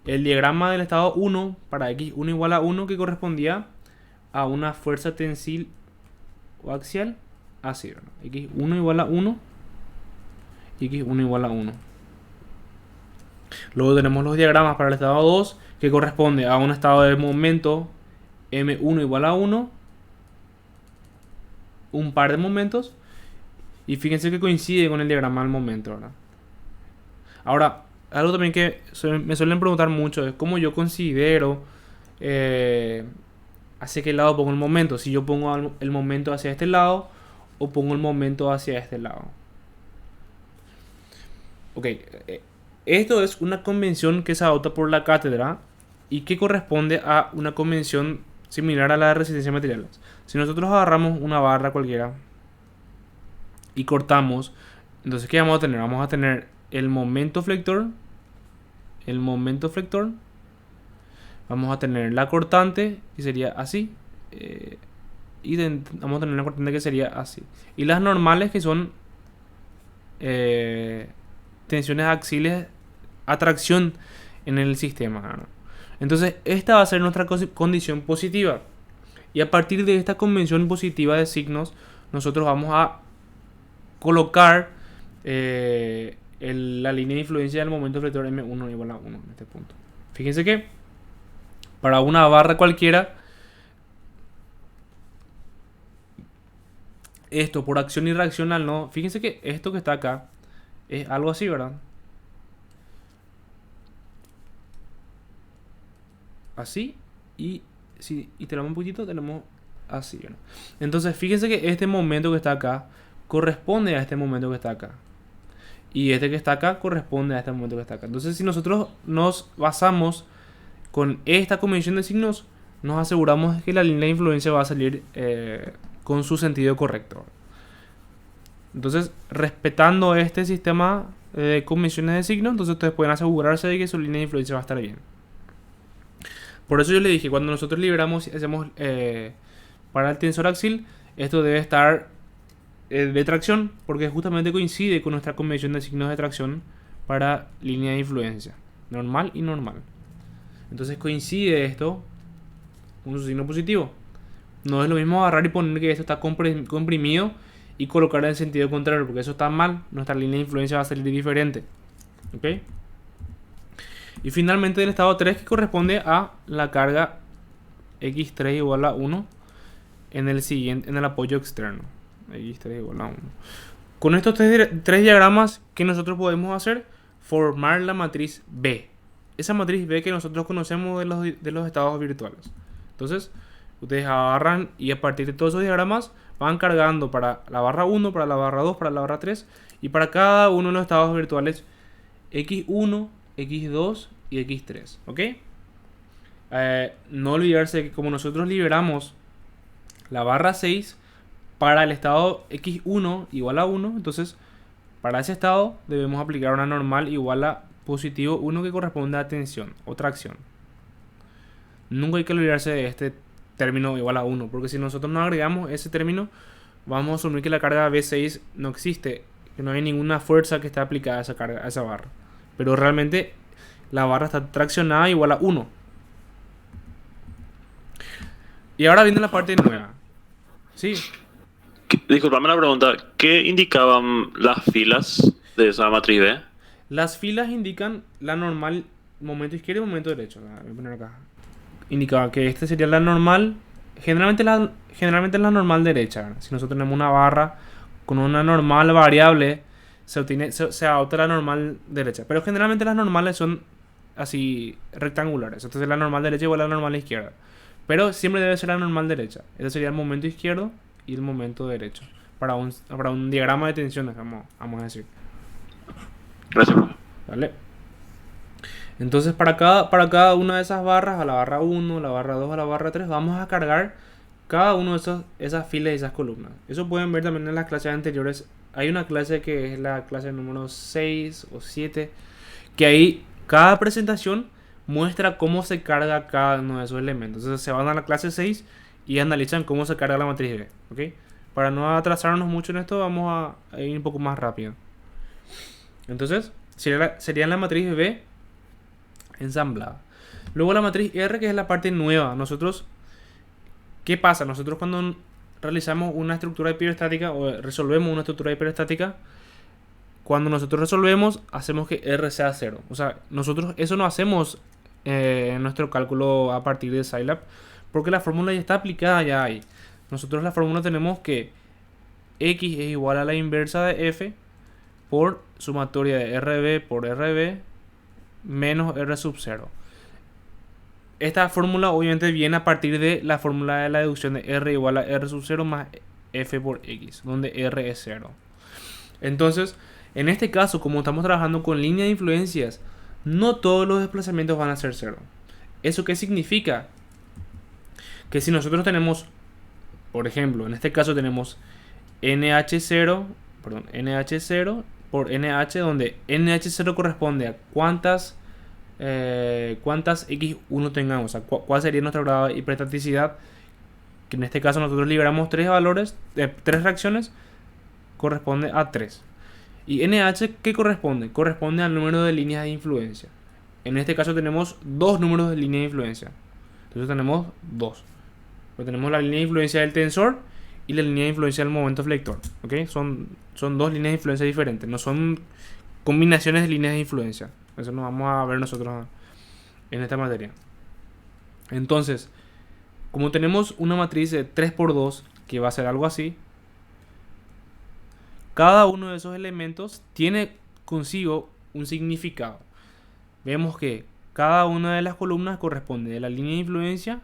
el diagrama del estado 1 para x1 igual a 1 que correspondía a una fuerza tensil o axial así, ¿verdad? x1 igual a 1 y x1 igual a 1. Luego tenemos los diagramas para el estado 2 que corresponde a un estado de momento m1 igual a 1, un par de momentos, y fíjense que coincide con el diagrama del momento, ¿verdad? Ahora, algo también que me suelen preguntar mucho es cómo yo considero hacia qué lado pongo el momento. Si yo pongo el momento hacia este lado o pongo el momento hacia este lado. Ok, esto es una convención que se adopta por la cátedra y que corresponde a una convención similar a la de resistencia a materiales. Si nosotros agarramos una barra cualquiera y cortamos, entonces ¿qué vamos a tener? Vamos a tener el momento flector, vamos a tener la cortante, que sería así, y vamos a tener una cortante que sería así. Y las normales, que son tensiones axiales, atracción en el sistema, ¿no? Entonces esta va a ser nuestra condición positiva. Y a partir de esta convención positiva de signos, nosotros vamos a colocar la línea de influencia del momento flector M1 igual a 1 en este punto. Fíjense que para una barra cualquiera, esto por acción y reacción al no, fíjense que esto que está acá es algo así, ¿verdad? Así, y si iteramos un poquito tenemos así, ¿verdad? Entonces fíjense que este momento que está acá corresponde a este momento que está acá. Y este que está acá corresponde a este momento que está acá. Entonces, si nosotros nos basamos con esta combinación de signos, nos aseguramos de que la línea de influencia va a salir con su sentido correcto. Entonces, respetando este sistema de convenciones de signos, entonces ustedes pueden asegurarse de que su línea de influencia va a estar bien. Por eso yo le dije, cuando nosotros liberamos y hacemos para el tensor axil, esto debe estar de tracción, porque justamente coincide con nuestra convención de signos de tracción para línea de influencia, normal y normal. Entonces coincide esto con su signo positivo. No es lo mismo agarrar y poner que esto está comprimido y colocar en el sentido contrario, porque eso está mal. Nuestra línea de influencia va a salir diferente. ¿Ok? Y finalmente el estado 3, que corresponde a la carga x3 igual a 1 en el apoyo externo. X3 igual a 1. Con estos tres diagramas, ¿qué nosotros podemos hacer? Formar la matriz B. Esa matriz B que nosotros conocemos de los estados virtuales. Entonces, ustedes agarran y a partir de todos esos diagramas van cargando para la barra 1, para la barra 2, para la barra 3 y para cada uno de los estados virtuales x1, x2 y x3. ¿Ok? No olvidarse que como nosotros liberamos la barra 6 para el estado x1 igual a 1, entonces para ese estado debemos aplicar una normal igual a positivo 1 que corresponde a tensión o tracción. Nunca hay que olvidarse de este término igual a 1, porque si nosotros no agregamos ese término, vamos a asumir que la carga B6 no existe, que no hay ninguna fuerza que esté aplicada a esa carga, a esa barra. Pero realmente la barra está traccionada igual a 1. Y ahora viene la parte nueva. Sí. Disculpame la pregunta, ¿qué indicaban las filas de esa matriz B? Las filas indican la normal, momento izquierdo y momento derecho. Voy a poner acá. Indicaba que este sería la normal. Generalmente es la normal derecha, ¿verdad? Si nosotros tenemos una barra con una normal variable, se adopta la normal derecha. Pero generalmente las normales son así rectangulares. Entonces la normal derecha igual a la normal izquierda. Pero siempre debe ser la normal derecha. Ese sería el momento izquierdo y el momento derecho. Para un diagrama de tensiones, vamos a decir. Gracias. ¿Vale? Entonces para cada una de esas barras, a la barra 1, a la barra 2, a la barra 3, vamos a cargar cada una de esas filas y esas columnas. Eso pueden ver también en las clases anteriores. Hay una clase que es la clase número 6 o 7, que ahí cada presentación muestra cómo se carga cada uno de esos elementos. Entonces se van a la clase 6 y analizan cómo se carga la matriz B. ¿Ok? Para no atrasarnos mucho en esto, vamos a ir un poco más rápido. Entonces, sería la matriz B ensamblada. Luego la matriz R, que es la parte nueva. ¿Qué pasa? Nosotros cuando realizamos una estructura hiperestática o resolvemos una estructura hiperestática, cuando nosotros resolvemos, hacemos que R sea 0. O sea, nosotros eso no hacemos en nuestro cálculo a partir de Scilab, porque la fórmula ya está aplicada ya ahí. Nosotros la fórmula tenemos que X es igual a la inversa de F por sumatoria de RB por RB menos R sub 0. Esta fórmula obviamente viene a partir de la fórmula de la deducción de R igual a R sub 0 más F por X, donde R es 0. Entonces, en este caso, como estamos trabajando con línea de influencias, no todos los desplazamientos van a ser 0. ¿Eso qué significa? Que si nosotros tenemos, por ejemplo, en este caso tenemos NH0 por NH, donde NH0 corresponde a cuántas X1 tengamos, o sea, cuál sería nuestro grado de hiperestaticidad, que en este caso nosotros liberamos 3 valores, 3 reacciones, corresponde a 3. Y NH, ¿qué corresponde? Corresponde al número de líneas de influencia. En este caso tenemos 2 números de línea de influencia. Entonces tenemos 2. Pues tenemos la línea de influencia del tensor y la línea de influencia del momento flector. ¿Okay? Son 2 líneas de influencia diferentes. No son combinaciones de líneas de influencia. Eso nos vamos a ver nosotros en esta materia. Entonces, como tenemos una matriz de 3×2 que va a ser algo así, cada uno de esos elementos tiene consigo un significado. Vemos que cada una de las columnas corresponde a la línea de influencia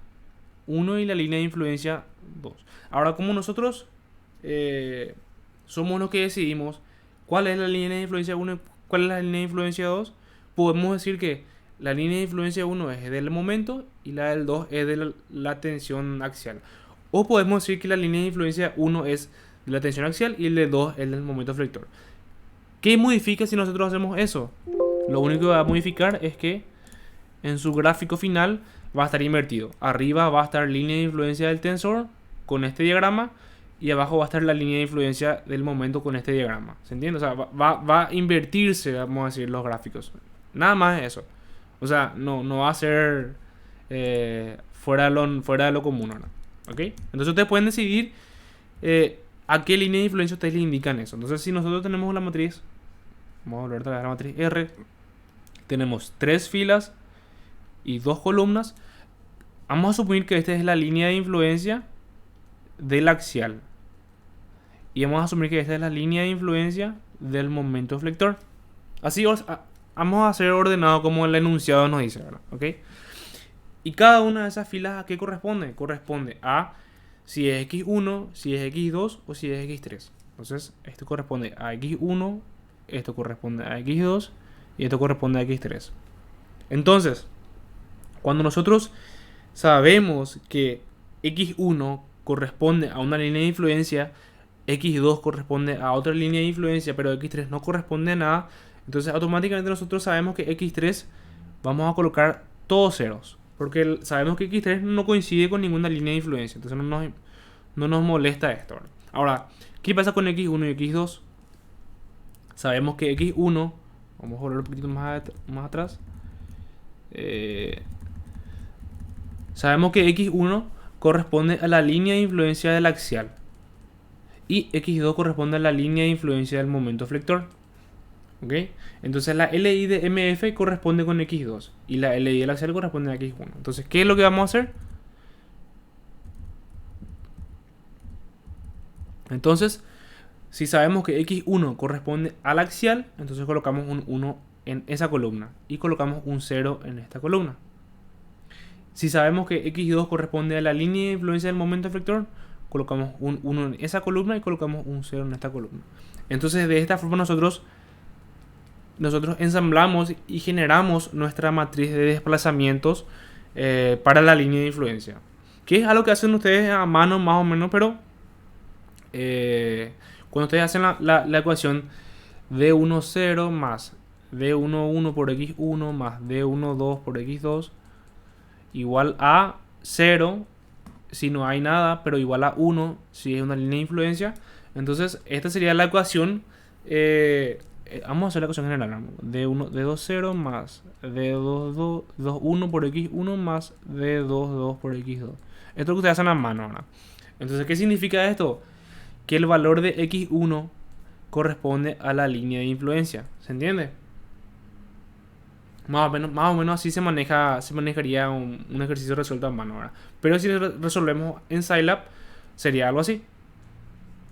1 y la línea de influencia 2. Ahora, como nosotros somos los que decidimos cuál es la línea de influencia 1 y cuál es la línea de influencia 2, podemos decir que la línea de influencia 1 es del momento y la del 2 es de la tensión axial. O podemos decir que la línea de influencia 1 es de la tensión axial y el de 2 es del momento flector. ¿Qué modifica si nosotros hacemos eso? Lo único que va a modificar es que en su gráfico final va a estar invertido. Arriba va a estar línea de influencia del tensor con este diagrama y abajo va a estar la línea de influencia del momento con este diagrama. ¿Se entiende? O sea, va a invertirse, vamos a decir, los gráficos. Nada más eso. O sea, no va a ser fuera de lo común, ¿no? ¿Ok? Entonces ustedes pueden decidir a qué línea de influencia ustedes le indican eso. Entonces, si nosotros tenemos la matriz, vamos a volver otra vez a la matriz R, tenemos 3 filas y 2 columnas. Vamos a asumir que esta es la línea de influencia del axial. Y vamos a asumir que esta es la línea de influencia del momento flector. Así vamos a hacer ordenado como el enunciado nos dice, ¿verdad? ¿Ok? Y cada una de esas filas, ¿a qué corresponde? Corresponde a si es X1, si es X2 o si es X3. Entonces, esto corresponde a X1, esto corresponde a X2 y esto corresponde a X3. Entonces, cuando nosotros sabemos que X1 corresponde a una línea de influencia, X2 corresponde a otra línea de influencia, pero X3 no corresponde a nada, entonces automáticamente nosotros sabemos que X3 vamos a colocar todos ceros, porque sabemos que X3 no coincide con ninguna línea de influencia, entonces no nos molesta esto, ¿verdad? Ahora, ¿qué pasa con X1 y X2? Sabemos que X1, vamos a volver un poquito más atrás, sabemos que X1 corresponde a la línea de influencia del axial y X2 corresponde a la línea de influencia del momento flector. ¿Ok? Entonces la LI de MF corresponde con X2 y la LI del axial corresponde a X1. Entonces, ¿qué es lo que vamos a hacer? Entonces, si sabemos que X1 corresponde al axial, entonces colocamos un 1 en esa columna y colocamos un 0 en esta columna. Si sabemos que X2 corresponde a la línea de influencia del momento flector, colocamos un 1 en esa columna y colocamos un 0 en esta columna. Entonces, de esta forma nosotros ensamblamos y generamos nuestra matriz de desplazamientos para la línea de influencia. Que es algo que hacen ustedes a mano más o menos, pero cuando ustedes hacen la ecuación D10 más D11 por X1 más D12 por X2 igual a 0 si no hay nada, pero igual a 1 si es una línea de influencia. Entonces esta sería la ecuación, vamos a hacer la ecuación general, D20 más D21 por X1 más D22 por X2. Esto es lo que ustedes hacen a mano, ¿verdad? Entonces, ¿qué significa esto? Que el valor de X1 corresponde a la línea de influencia. ¿Se entiende? Más o menos así se manejaría un ejercicio resuelto a mano, ¿verdad? Pero si resolvemos en Scilab, sería algo así,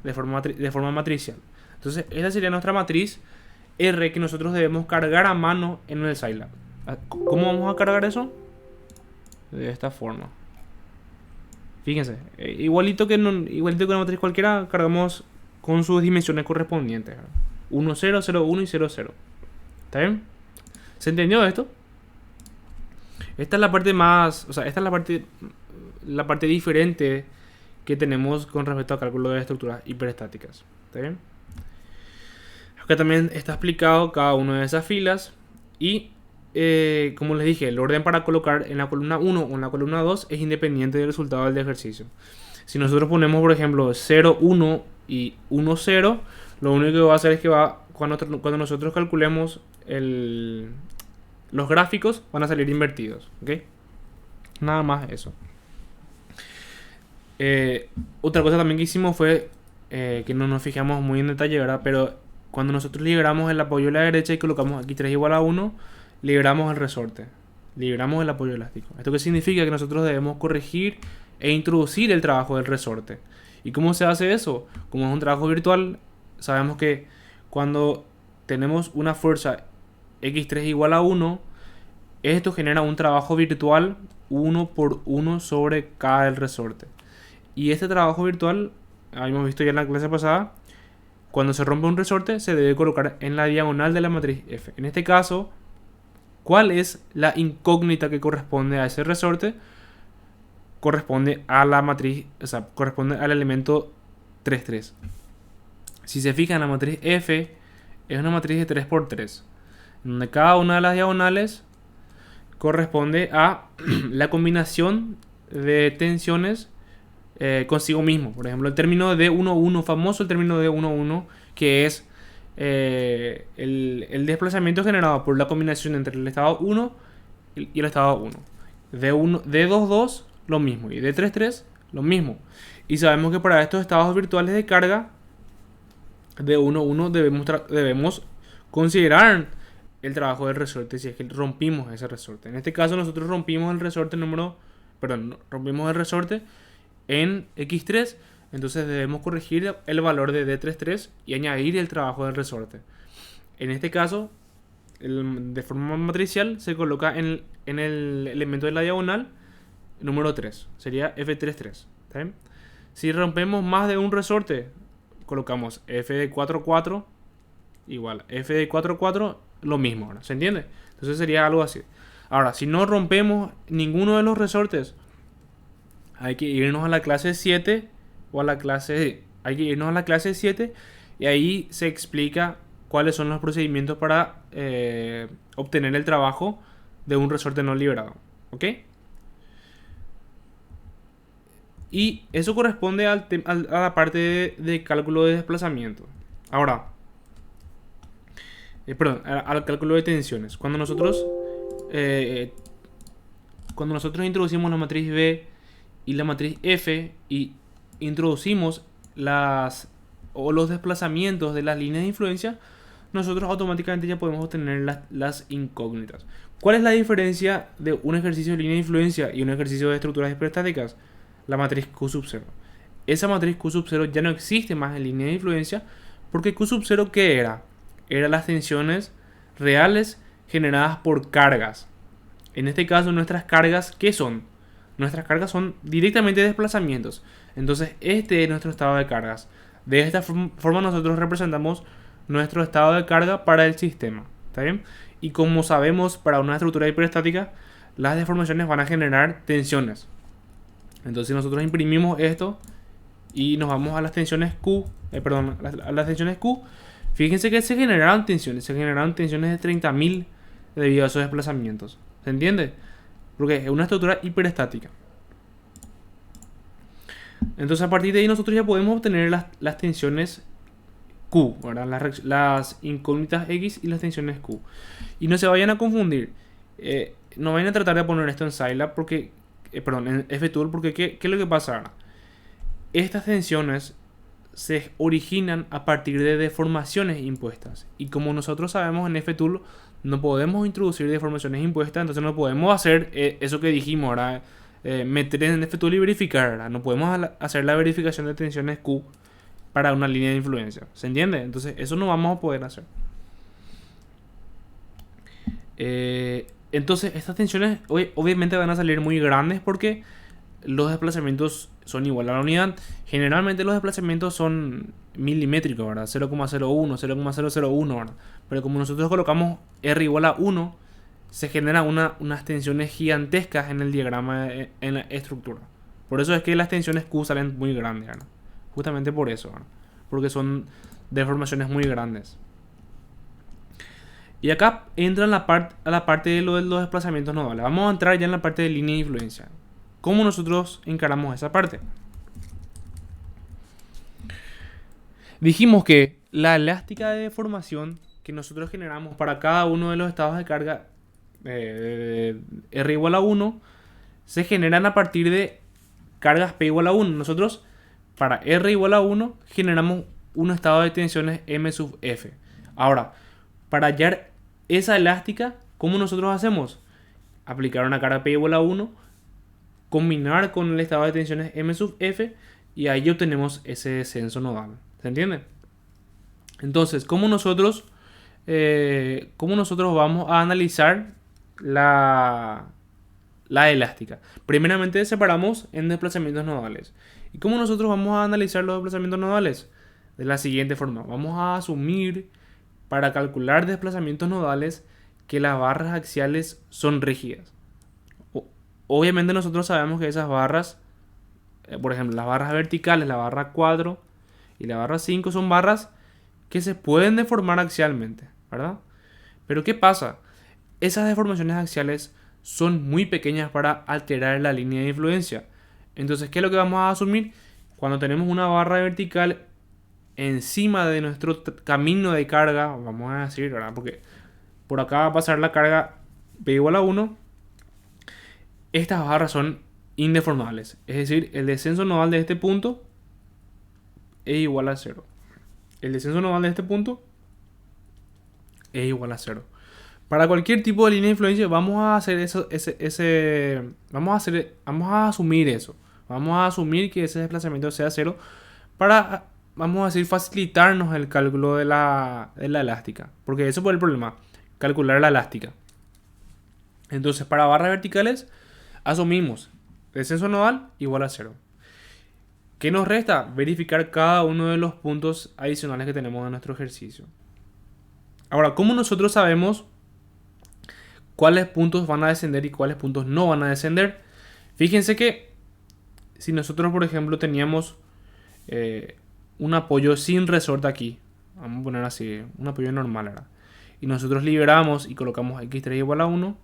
de forma matricial. Entonces, esta sería nuestra matriz R que nosotros debemos cargar a mano en el Scilab. ¿Cómo vamos a cargar eso? De esta forma. Fíjense, igualito que una matriz cualquiera, cargamos con sus dimensiones correspondientes, ¿verdad? 1, 0, 0, 1 y 0, 0. ¿Está bien? ¿Se entendió esto? Esta es la parte más... O sea, esta es la parte diferente que tenemos con respecto al cálculo de estructuras hiperestáticas. ¿Está bien? Acá también está explicado cada una de esas filas. Y, como les dije, el orden para colocar en la columna 1 o en la columna 2 es independiente del resultado del ejercicio. Si nosotros ponemos, por ejemplo, 0, 1 y 1, 0, lo único que va a hacer es que cuando nosotros calculemos los gráficos van a salir invertidos, ¿ok? Nada más eso. Otra cosa también que hicimos fue que no nos fijamos muy en detalle, ¿verdad? Pero cuando nosotros liberamos el apoyo a la derecha y colocamos aquí 3 igual a 1, liberamos el resorte, liberamos el apoyo elástico. ¿Esto qué significa? Que nosotros debemos corregir e introducir el trabajo del resorte. ¿Y cómo se hace eso? Como es un trabajo virtual, sabemos que cuando tenemos una fuerza X3 igual a 1, esto genera un trabajo virtual 1 por 1 sobre K del resorte. Y este trabajo virtual, habíamos visto ya en la clase pasada, cuando se rompe un resorte se debe colocar en la diagonal de la matriz F. En este caso, ¿cuál es la incógnita que corresponde a ese resorte? Corresponde a la matriz, o sea, corresponde al elemento 3, 3. Si se fijan, la matriz F es una matriz de 3 por 3, donde cada una de las diagonales corresponde a la combinación de tensiones consigo mismo. Por ejemplo, el término de 1, 1, famoso el término de 1, 1, que es el desplazamiento generado por la combinación entre el estado 1 y el estado 1. De 2, 2, lo mismo. Y de 3, 3, lo mismo. Y sabemos que para estos estados virtuales de carga de 1, 1 debemos considerar el trabajo del resorte si es que rompimos ese resorte. En este caso nosotros rompimos el resorte rompimos el resorte en X3, entonces debemos corregir el valor de D33 y añadir el trabajo del resorte. En este caso, de forma matricial, se coloca en el elemento de la diagonal número 3, sería F33. ¿Está bien? Si rompemos más de un resorte, colocamos F de 4, 4 igual F de 4, 4, lo mismo, ¿no? ¿Se entiende? Entonces sería algo así. Ahora, si no rompemos ninguno de los resortes, hay que irnos a la clase 7 o a la clase... Hay que irnos a la clase 7 y ahí se explica cuáles son los procedimientos para obtener el trabajo de un resorte no liberado. ¿Ok? Y eso corresponde a la parte de cálculo de desplazamiento. Ahora, al cálculo de tensiones. Cuando nosotros introducimos la matriz B y la matriz F y introducimos los desplazamientos de las líneas de influencia, nosotros automáticamente ya podemos obtener las incógnitas. ¿Cuál es la diferencia de un ejercicio de línea de influencia y un ejercicio de estructuras hiperestáticas? La matriz Q sub 0. Esa matriz Q sub 0 ya no existe más en línea de influencia, porque Q sub 0, ¿qué era? Eran las tensiones reales generadas por cargas. En este caso, nuestras cargas, ¿qué son? Nuestras cargas son directamente desplazamientos. Entonces, este es nuestro estado de cargas. De esta forma nosotros representamos nuestro estado de carga para el sistema. ¿Está bien? Y como sabemos, para una estructura hiperestática, las deformaciones van a generar tensiones. Entonces nosotros imprimimos esto y nos vamos a las tensiones Q. A las tensiones Q. Fíjense que se generaron tensiones de 30.000 debido a esos desplazamientos. ¿Se entiende? Porque es una estructura hiperestática. Entonces a partir de ahí nosotros ya podemos obtener las tensiones Q, ¿verdad? Las incógnitas X y las tensiones Q. Y no se vayan a confundir. No vayan a tratar de poner esto en Scilab porque... en FTool, porque ¿qué es lo que pasa ahora? Estas tensiones se originan a partir de deformaciones impuestas. Y como nosotros sabemos en FTool no podemos introducir deformaciones impuestas, entonces no podemos hacer eso que dijimos, ¿verdad? Meter en FTool y verificar, ¿verdad? No podemos hacer la verificación de tensiones Q para una línea de influencia. ¿Se entiende? Entonces eso no vamos a poder hacer. Entonces estas tensiones obviamente van a salir muy grandes porque los desplazamientos son igual a la unidad. Generalmente los desplazamientos son milimétricos, ¿verdad? 0,01, 0,001, ¿verdad? Pero como nosotros colocamos R igual a 1, se generan unas tensiones gigantescas en el diagrama, en la estructura. Por eso es que las tensiones Q salen muy grandes, ¿verdad? Justamente por eso, ¿verdad? Porque son deformaciones muy grandes. Y acá entra a la parte de los desplazamientos nodales. Vamos a entrar ya en la parte de línea de influencia. ¿Cómo nosotros encaramos esa parte? Dijimos que la elástica de deformación que nosotros generamos para cada uno de los estados de carga R igual a 1 se generan a partir de cargas P igual a 1. Nosotros para R igual a 1 generamos un estado de tensiones M sub F. Ahora, para hallar esa elástica, ¿cómo nosotros hacemos? Aplicar una carga P igual a 1, combinar con el estado de tensiones M sub F y ahí obtenemos ese descenso nodal. ¿Se entiende? Entonces, ¿cómo nosotros vamos a analizar la elástica? Primeramente separamos en desplazamientos nodales. ¿Y cómo nosotros vamos a analizar los desplazamientos nodales? de la siguiente forma. Vamos a asumir, para calcular desplazamientos nodales, que las barras axiales son rígidas. Obviamente nosotros sabemos que esas barras, por ejemplo, las barras verticales, la barra 4 y la barra 5 son barras que se pueden deformar axialmente, ¿verdad? Pero ¿qué pasa? Esas deformaciones axiales son muy pequeñas para alterar la línea de influencia. Entonces, ¿qué es lo que vamos a asumir? Cuando tenemos una barra vertical encima de nuestro camino de carga, vamos a decir, ¿verdad? Porque por acá va a pasar la carga P igual a 1. Estas barras son indeformables. Es decir, el descenso nodal de este punto es igual a 0. El descenso nodal de este punto es igual a 0. Para cualquier tipo de línea de influencia vamos a hacer vamos a asumir eso. Vamos a asumir que ese desplazamiento sea 0 para, vamos a decir, facilitarnos el cálculo de la elástica. Porque eso fue el problema, calcular la elástica. Entonces, para barras verticales asumimos descenso nodal igual a 0. ¿Qué nos resta? Verificar cada uno de los puntos adicionales que tenemos en nuestro ejercicio. Ahora, ¿cómo nosotros sabemos cuáles puntos van a descender y cuáles puntos no van a descender? Fíjense que si nosotros, por ejemplo, teníamos un apoyo sin resorte aquí, vamos a poner así, un apoyo normal, ¿verdad? Y nosotros liberamos y colocamos x3 igual a 1.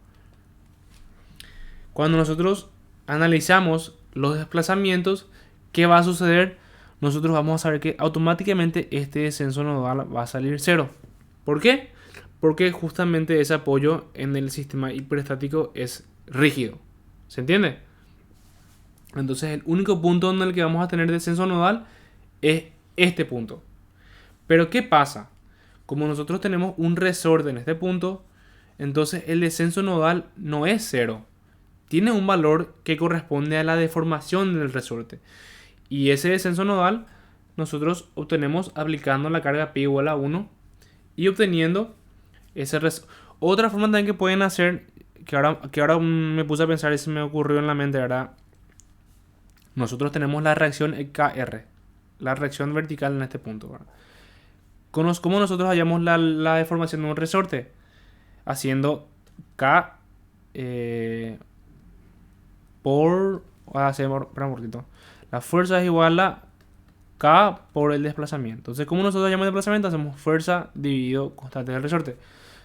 Cuando nosotros analizamos los desplazamientos, ¿qué va a suceder? Nosotros vamos a saber que automáticamente este descenso nodal va a salir 0. ¿Por qué? Porque justamente ese apoyo en el sistema hiperestático es rígido. ¿Se entiende? Entonces el único punto en el que vamos a tener descenso nodal es este punto. Pero ¿qué pasa? Como nosotros tenemos un resorte en este punto, entonces el descenso nodal no es 0. Tiene un valor que corresponde a la deformación del resorte. Y ese descenso nodal nosotros obtenemos aplicando la carga P igual a 1 y obteniendo ese resorte. Otra forma también que pueden hacer, que ahora me puse a pensar y se me ocurrió en la mente, ¿verdad? Nosotros tenemos la reacción KR, la reacción vertical en este punto, ¿verdad? ¿Cómo nosotros hallamos la deformación de un resorte? Haciendo K la fuerza es igual a K por el desplazamiento. Entonces, como nosotros llamamos desplazamiento, hacemos fuerza dividido constante del resorte.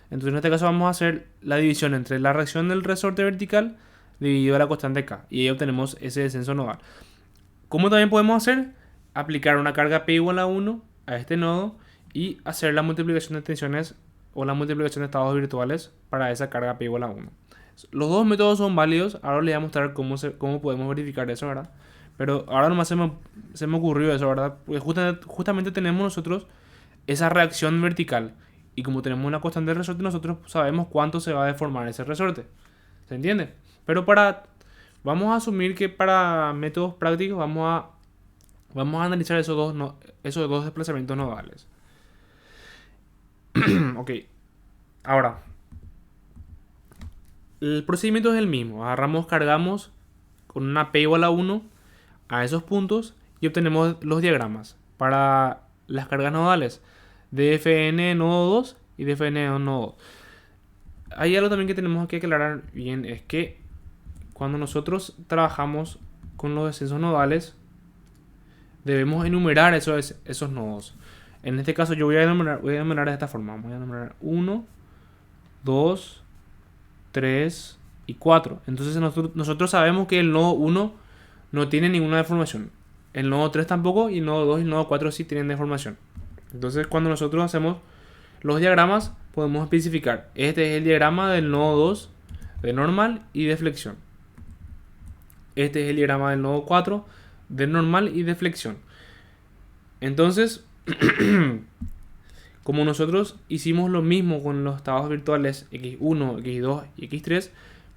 Entonces, en este caso vamos a hacer la división entre la reacción del resorte vertical dividido a la constante K. Y ahí obtenemos ese descenso nodal. ¿Cómo también podemos hacer? Aplicar una carga P igual a 1 a este nodo y hacer la multiplicación de tensiones o la multiplicación de estados virtuales para esa carga P igual a 1. Los dos métodos son válidos. Ahora les voy a mostrar cómo podemos verificar eso, ¿verdad? Pero ahora nomás se me ocurrió eso, ¿verdad? Porque justamente tenemos nosotros esa reacción vertical. Y como tenemos una constante de resorte, nosotros sabemos cuánto se va a deformar ese resorte. ¿Se entiende? Pero vamos a asumir que para métodos prácticos vamos a analizar esos dos desplazamientos nodales. Ok. Ahora, el procedimiento es el mismo. Cargamos con una P igual a 1 a esos puntos y obtenemos los diagramas para las cargas nodales de Fn nodo 2 y de Fn nodo 2. Hay algo también que tenemos que aclarar bien, es que cuando nosotros trabajamos con los descensos nodales debemos enumerar esos nodos. En este caso yo voy a enumerar de esta forma. Voy a enumerar 1, 2, 3 y 4. Entonces nosotros sabemos que el nodo 1 no tiene ninguna deformación. El nodo 3 tampoco, y el nodo 2 y el nodo 4 sí tienen deformación. Entonces cuando nosotros hacemos los diagramas podemos especificar. Este es el diagrama del nodo 2 de normal y de flexión. Este es el diagrama del nodo 4 de normal y de flexión. Entonces, como nosotros hicimos lo mismo con los estados virtuales x1, x2 y x3,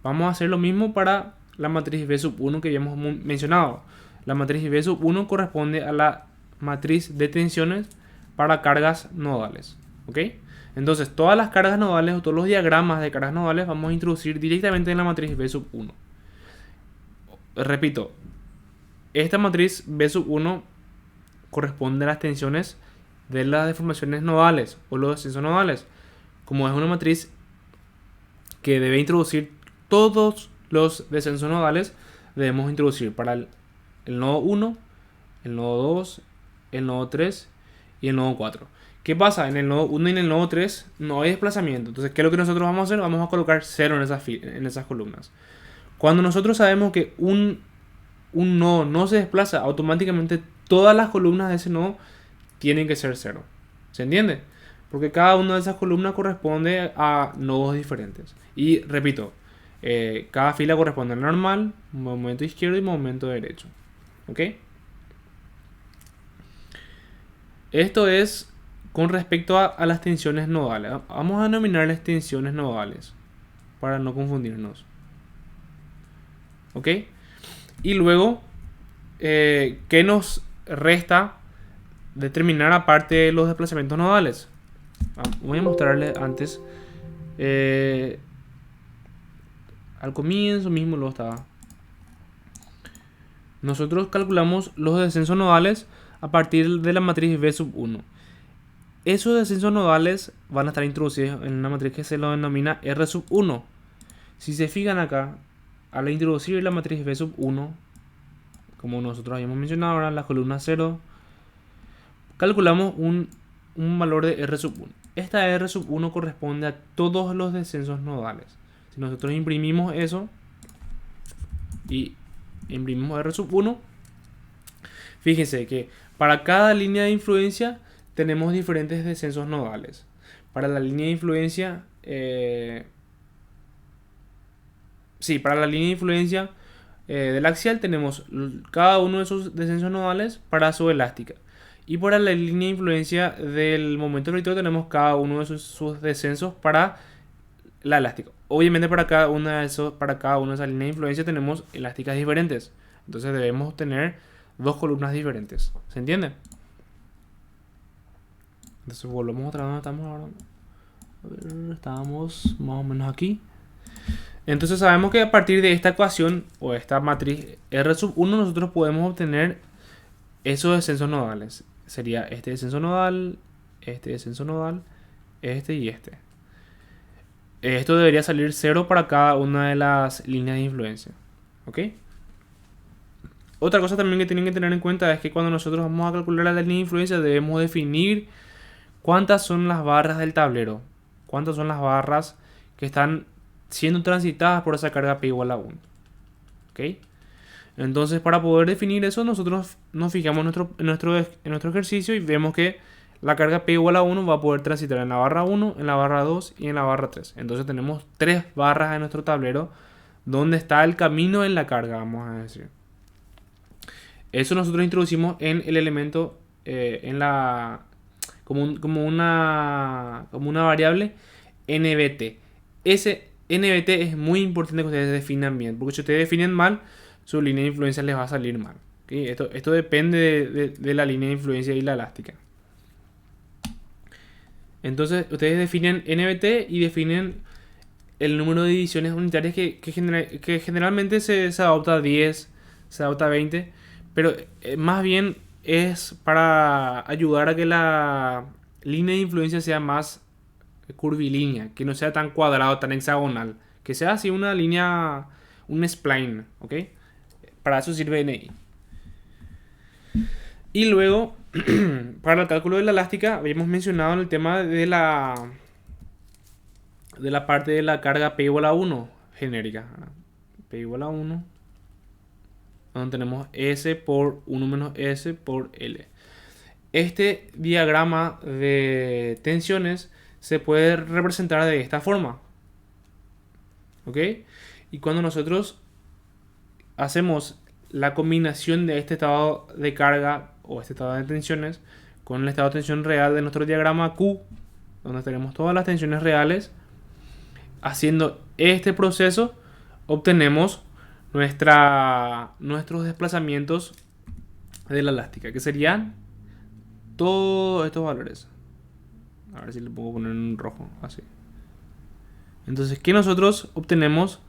vamos a hacer lo mismo para la matriz V sub 1 que habíamos mencionado. La matriz V sub 1 corresponde a la matriz de tensiones para cargas nodales. ¿Ok? Entonces, todas las cargas nodales o todos los diagramas de cargas nodales vamos a introducir directamente en la matriz V sub 1. Repito, esta matriz V sub 1 corresponde a las tensiones de las deformaciones nodales o los descensos nodales. Como es una matriz que debe introducir todos los descensos nodales, debemos introducir para el nodo 1, el nodo 2, el nodo 3 y el nodo 4. ¿Qué pasa? En el nodo 1 y en el nodo 3 no hay desplazamiento. Entonces, ¿qué es lo que nosotros vamos a hacer? Vamos a colocar 0 en esas columnas. Cuando nosotros sabemos que un nodo no se desplaza, automáticamente todas las columnas de ese nodo tienen que ser 0. ¿Se entiende? Porque cada una de esas columnas corresponde a nodos diferentes. Y repito, cada fila corresponde al normal, momento izquierdo y momento derecho. ¿Ok? Esto es con respecto a las tensiones nodales. Vamos a denominarles tensiones nodales para no confundirnos. ¿Ok? Y luego, ¿qué nos resta determinar aparte de los desplazamientos nodales? Voy a mostrarles antes. Al comienzo mismo lo estaba. Nosotros calculamos los descensos nodales a partir de la matriz V sub 1. Esos descensos nodales van a estar introducidos en una matriz que se lo denomina R sub 1. Si se fijan acá, al introducir la matriz V sub 1, como nosotros habíamos mencionado ahora, la columna 0, calculamos un valor de R sub 1. Esta R sub 1 corresponde a todos los descensos nodales. Si nosotros imprimimos eso y imprimimos R sub 1, fíjense que para cada línea de influencia tenemos diferentes descensos nodales. Para la línea de influencia, del axial tenemos cada uno de esos descensos nodales para su elástica. Y para la línea de influencia del momento gravitatorio tenemos cada uno de sus descensos para la elástica. Obviamente para cada una de esas líneas de influencia tenemos elásticas diferentes. Entonces debemos tener dos columnas diferentes. ¿Se entiende? Entonces volvemos otra vez donde estamos ahora. A ver, estábamos más o menos aquí. Entonces sabemos que a partir de esta ecuación o esta matriz R sub 1 nosotros podemos obtener esos descensos nodales. Sería este descenso nodal, este descenso nodal, este y este. Esto debería salir 0 para cada una de las líneas de influencia. ¿Ok? Otra cosa también que tienen que tener en cuenta es que cuando nosotros vamos a calcular la línea de influencia debemos definir cuántas son las barras del tablero. Cuántas son las barras que están siendo transitadas por esa carga P igual a 1. ¿Ok? Entonces, para poder definir eso, nosotros nos fijamos en nuestro ejercicio y vemos que la carga P igual a 1 va a poder transitar en la barra 1, en la barra 2 y en la barra 3. Entonces tenemos 3 barras en nuestro tablero donde está el camino en la carga, vamos a decir. Eso nosotros introducimos en el elemento, como una variable NBT. Ese NBT es muy importante que ustedes definan bien, porque si ustedes definen mal, su línea de influencia les va a salir mal. ¿Okay? Esto depende de la línea de influencia y la elástica. Entonces ustedes definen NBT y definen el número de divisiones unitarias que generalmente se adopta a 10, se adopta a 20, pero más bien es para ayudar a que la línea de influencia sea más curvilínea, que no sea tan cuadrado, tan hexagonal, que sea así una línea, un spline, ¿ok? Para eso sirve NI. Y luego, para el cálculo de la elástica, habíamos mencionado el tema de la parte de la carga P igual a 1 genérica. P igual a 1, donde tenemos S por 1 menos S por L. Este diagrama de tensiones se puede representar de esta forma. ¿Ok? Y cuando nosotros hacemos la combinación de este estado de carga o este estado de tensiones con el estado de tensión real de nuestro diagrama Q, donde tenemos todas las tensiones reales, haciendo este proceso obtenemos nuestros desplazamientos de la elástica, que serían todos estos valores. A ver si le puedo poner en rojo, así. Entonces, ¿qué nosotros obtenemos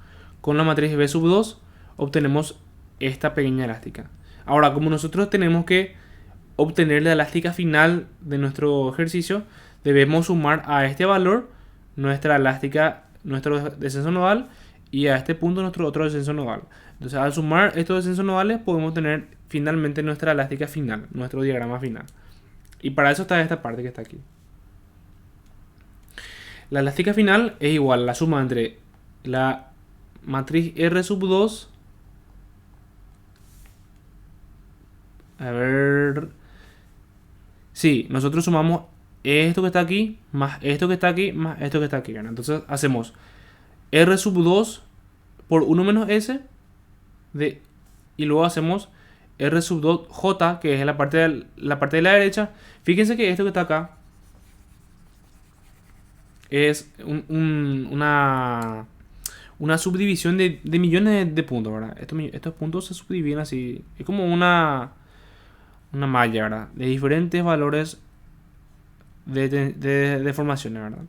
con la matriz V sub 2? Obtenemos esta pequeña elástica. Ahora, como nosotros tenemos que obtener la elástica final de nuestro ejercicio, debemos sumar a este valor nuestra elástica, nuestro descenso nodal, y a este punto nuestro otro descenso nodal. Entonces, al sumar estos descensos nodales, podemos tener finalmente nuestra elástica final, nuestro diagrama final. Y para eso está esta parte que está aquí. La elástica final es igual a la suma entre la matriz R sub 2. A ver. Sí, nosotros sumamos esto que está aquí, más esto que está aquí, más esto que está aquí. ¿Verdad? Entonces hacemos R sub 2 por 1 menos S. Y luego hacemos R sub 2 J, que es la parte de la derecha. Fíjense que esto que está acá es una subdivisión de millones de puntos, ¿verdad? Estos puntos se subdividen así. Es como una malla, ¿verdad? De diferentes valores de formaciones, ¿verdad?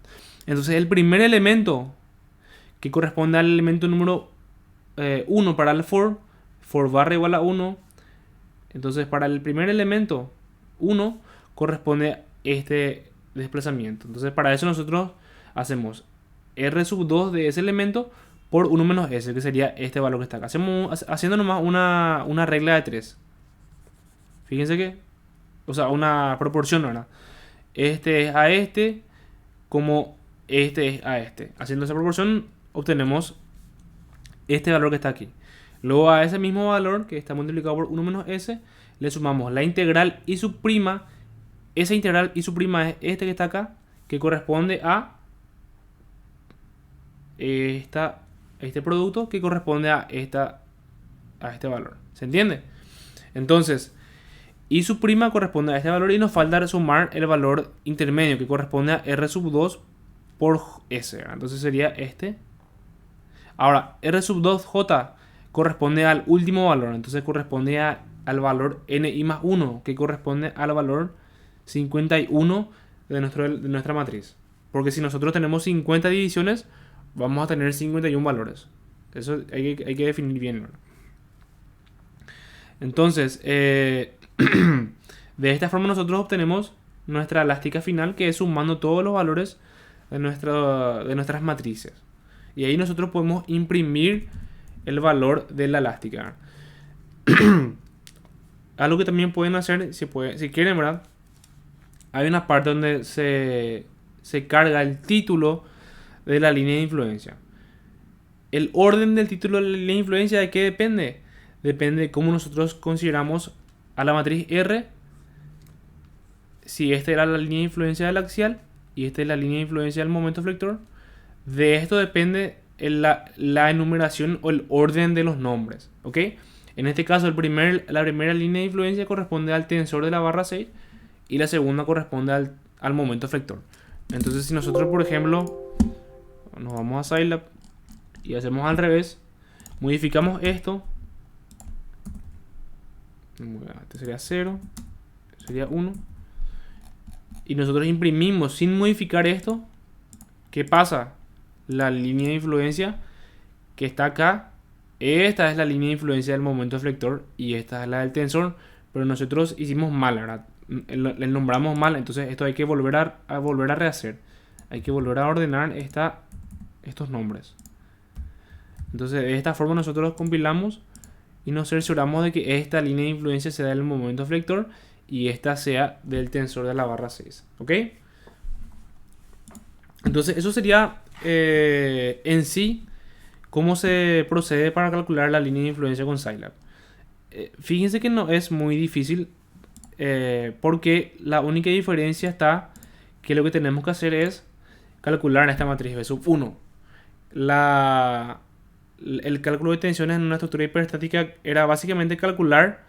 Entonces, el primer elemento que corresponde al elemento número 1 para el for barra igual a 1. Entonces, para el primer elemento 1 corresponde este desplazamiento. Entonces, para eso nosotros hacemos R sub 2 de ese elemento por 1 menos S, que sería este valor que está acá. Haciendo nomás una regla de 3. Fíjense que, o sea, una proporción, ¿verdad? Este es a este, como este es a este. Haciendo esa proporción, obtenemos este valor que está aquí. Luego a ese mismo valor, que está multiplicado por 1 menos S, le sumamos la integral y su prima. Esa integral y su prima es este que está acá, que corresponde a este producto, que corresponde a este valor. ¿Se entiende? Entonces, y su prima corresponde a este valor, y nos falta sumar el valor intermedio, que corresponde a R sub 2 por S. Entonces sería este. Ahora, R sub 2J corresponde al último valor. Entonces corresponde al valor Ni más 1, que corresponde al valor 51 de nuestra matriz. Porque si nosotros tenemos 50 divisiones, vamos a tener 51 valores. Eso hay que definir bien, ¿no? Entonces, de esta forma nosotros obtenemos nuestra elástica final, que es sumando todos los valores de nuestras matrices. Y ahí nosotros podemos imprimir el valor de la elástica. Algo que también pueden hacer, si quieren, ¿verdad? Hay una parte donde se carga el título de la línea de influencia. El orden del título de la línea de influencia, ¿de qué depende? Depende de cómo nosotros consideramos a la matriz R. Si esta era la línea de influencia del axial y esta es la línea de influencia del momento flector, de esto depende la enumeración o el orden de los nombres. ¿Ok? En este caso, la primera línea de influencia corresponde al tensor de la barra 6 y la segunda corresponde al momento flector. Entonces, si nosotros, por ejemplo, nos vamos a Scilab y hacemos al revés, modificamos esto. Este sería 0, este sería 1. Y nosotros imprimimos sin modificar esto. ¿Qué pasa? La línea de influencia que está acá, esta es la línea de influencia del momento flector y esta es la del tensor, pero nosotros hicimos mal, ¿verdad? Le nombramos mal, entonces esto hay que volver a rehacer. Hay que volver a ordenar estos nombres. Entonces, de esta forma nosotros compilamos y nos cercioramos de que esta línea de influencia sea del momento flector y esta sea del tensor de la barra 6. ¿Ok? Entonces, eso sería en sí cómo se procede para calcular la línea de influencia con Scilab. Fíjense que no es muy difícil, porque la única diferencia está que lo que tenemos que hacer es calcular esta matriz B sub 1. El cálculo de tensiones en una estructura hiperestática era básicamente calcular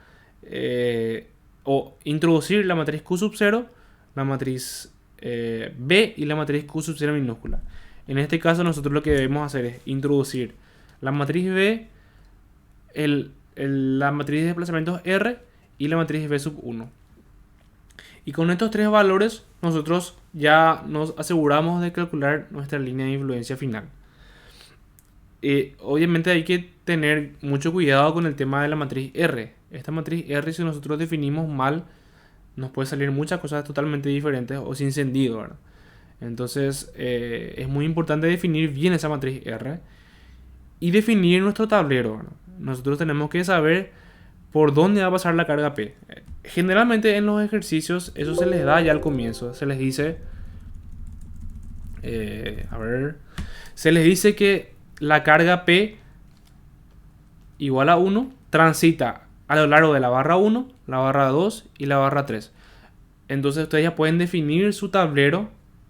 o introducir la matriz Q sub 0, la matriz B y la matriz Q sub 0 minúscula. En este caso nosotros lo que debemos hacer es introducir la matriz B, la matriz de desplazamientos R y la matriz B sub 1. Y con estos tres valores nosotros ya nos aseguramos de calcular nuestra línea de influencia final. Obviamente hay que tener mucho cuidado con el tema de la matriz R. Esta matriz R, si nosotros definimos mal nos puede salir muchas cosas totalmente diferentes o sin sentido, ¿verdad? Entonces es muy importante definir bien esa matriz R y definir nuestro tablero, ¿verdad? Nosotros tenemos que saber por dónde va a pasar la carga P. Generalmente en los ejercicios eso se les da ya al comienzo. Se les dice, se les dice que la carga P igual a 1 transita a lo largo de la barra 1, la barra 2 y la barra 3. Entonces ustedes ya pueden definir su tablero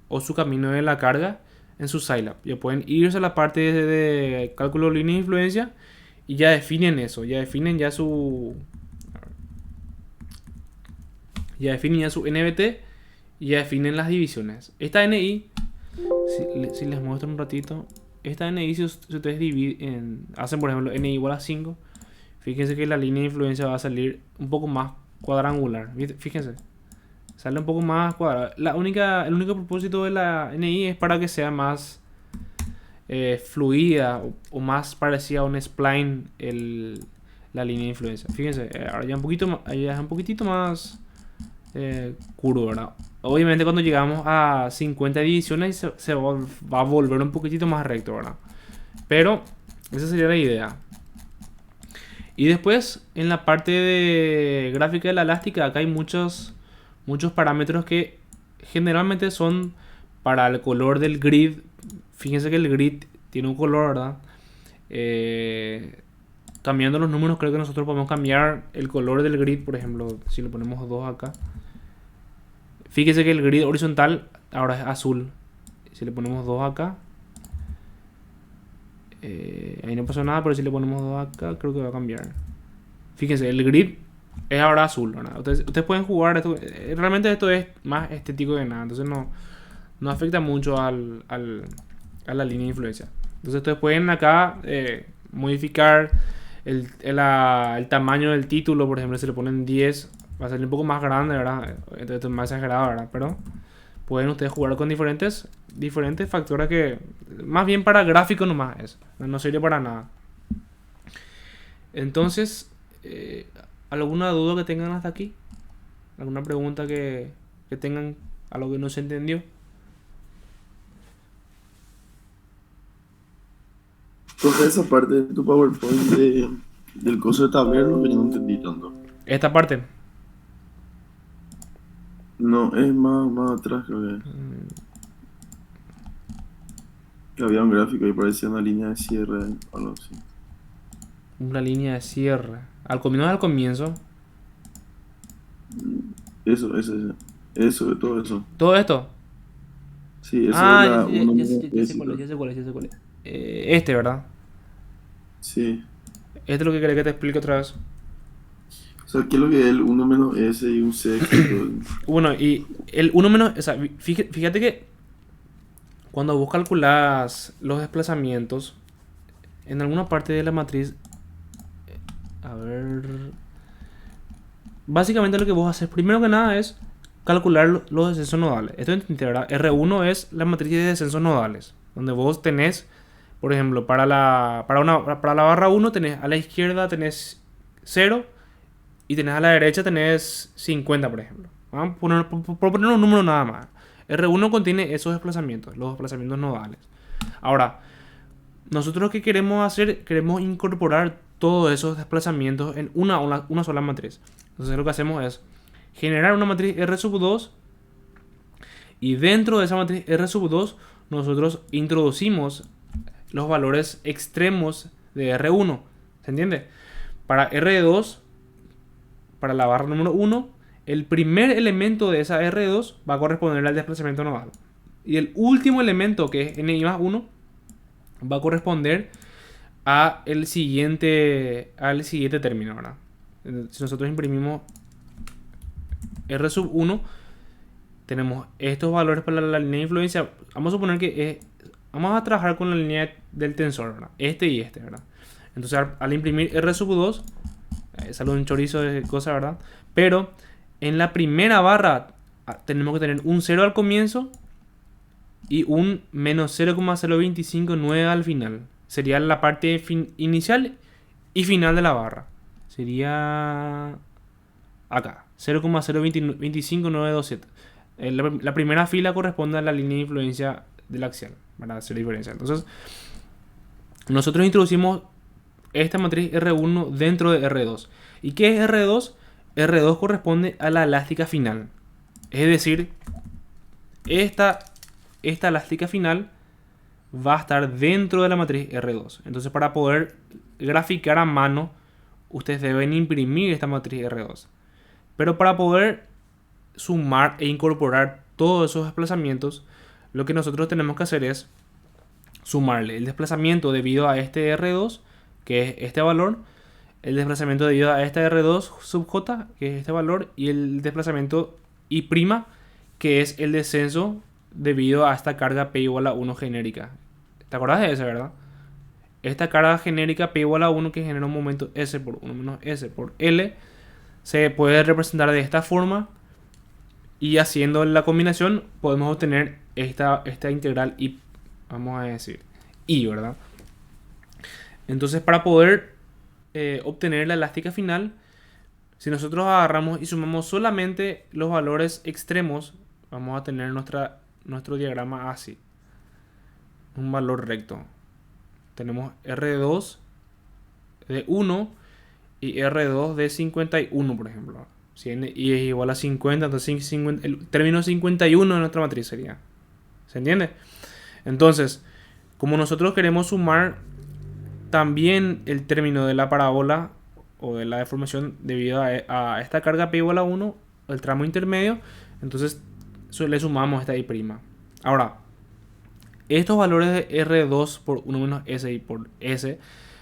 o su camino de la carga en su Scilab. Ya pueden irse a la parte de cálculo de línea de influencia y ya definen eso. Ya definen ya su NBT y ya definen las divisiones. Esta NI, si les muestro un ratito, esta NI si ustedes hacen por ejemplo NI igual a 5, fíjense que la línea de influencia va a salir un poco más cuadrangular. Fíjense, sale un poco más cuadrada. El único propósito de la NI es para que sea más fluida o más parecida a un spline la línea de influencia. Fíjense, ahora ya es un poquitito más curvo, ¿verdad? Obviamente cuando llegamos a 50 divisiones se va a volver un poquitito más recto, ¿verdad? Pero esa sería la idea. Y después en la parte de gráfica de la elástica, acá hay muchos parámetros que generalmente son para el color del grid. Fíjense que el grid tiene un color, ¿verdad? Cambiando los números, creo que nosotros podemos cambiar el color del grid. Por ejemplo, si le ponemos 2 acá, fíjense que el grid horizontal ahora es azul. Si le ponemos 2 acá, ahí no pasó nada, pero si le ponemos 2 acá, creo que va a cambiar. Fíjense, el grid es ahora azul, ¿verdad? Ustedes pueden jugar esto. Realmente esto es más estético que nada. Entonces no afecta mucho a la línea de influencia. Entonces ustedes pueden acá modificar el tamaño del título. Por ejemplo, si le ponen 10, va a salir un poco más grande, ¿verdad? Esto es más exagerado, ¿verdad? Pero pueden ustedes jugar con diferentes factores que más bien para gráfico nomás es. No sirve para nada. Entonces, ¿alguna duda que tengan hasta aquí? ¿Alguna pregunta que tengan, algo que no se entendió? Toda esa parte de tu PowerPoint del coso de tablero que yo no entendí tanto. Esta parte. No, es más atrás creo que había un gráfico y parecía una línea de cierre o algo así. Una línea de cierre. Al comienzo. Eso, de todo eso. ¿Todo esto? Sí, eso Ah, es la ya sé cuál es. Este, ¿verdad? Sí. Este es lo que quería que te explique otra vez. O sea, ¿qué es lo que es el 1 menos S y un C? Bueno, y el 1 menos... O sea, fíjate que cuando vos calculás los desplazamientos en alguna parte de la matriz... A ver... Básicamente lo que vos haces primero que nada es calcular los descensos nodales. Esto entendiste, ¿verdad? R1 es la matriz de descensos nodales, donde vos tenés, por ejemplo, para la barra 1 tenés a la izquierda tenés 0 y tenés a la derecha tenés 50, por ejemplo. Vamos a por poner un número nada más. R1 contiene esos desplazamientos, los desplazamientos nodales. Ahora, nosotros lo que queremos hacer, queremos incorporar todos esos desplazamientos en una sola matriz. Entonces lo que hacemos es generar una matriz R2 y dentro de esa matriz R2 nosotros introducimos los valores extremos de R1. ¿Se entiende? Para R2, para la barra número 1, el primer elemento de esa R2 va a corresponder al desplazamiento nodal. Y el último elemento, que es Ni más 1, va a corresponder al siguiente término, ¿verdad? Si nosotros imprimimos R1, tenemos estos valores para la línea de influencia. Vamos a suponer que vamos a trabajar con la línea del tensor, ¿verdad? Este y este, ¿verdad? Entonces al imprimir R2, sale un chorizo de cosas, ¿verdad? Pero en la primera barra tenemos que tener un 0 al comienzo y un menos 0,0259 al final. Sería la parte inicial y final de la barra. Sería acá. 0,025927. La primera fila corresponde a la línea de influencia del axial, para hacer diferencia. Entonces, nosotros introducimos esta matriz R1 dentro de R2. ¿Y qué es R2? R2 corresponde a la elástica final. Es decir, esta elástica final va a estar dentro de la matriz R2. Entonces, para poder graficar a mano, ustedes deben imprimir esta matriz R2. Pero para poder sumar e incorporar todos esos desplazamientos, lo que nosotros tenemos que hacer es sumarle el desplazamiento debido a este R2, que es este valor, el desplazamiento debido a este R2 sub J, que es este valor, y el desplazamiento I', que es el descenso debido a esta carga P igual a 1 genérica. ¿Te acordás de eso, verdad? Esta carga genérica P igual a 1 que genera un momento S por 1 menos S por L se puede representar de esta forma, y haciendo la combinación podemos obtener esta integral I, vamos a decir I, ¿verdad? Entonces, para poder obtener la elástica final, si nosotros agarramos y sumamos solamente los valores extremos, vamos a tener nuestro diagrama así. Un valor recto. Tenemos R2 de 1 y R2 de 51, por ejemplo. Si y es igual a 50, entonces el término 51 de nuestra matriz sería. ¿Se entiende? Entonces, como nosotros queremos sumar también el término de la parábola o de la deformación debido a esta carga P igual a 1, el tramo intermedio, entonces le sumamos esta I'. Ahora, estos valores de R2 por 1 menos S y por S,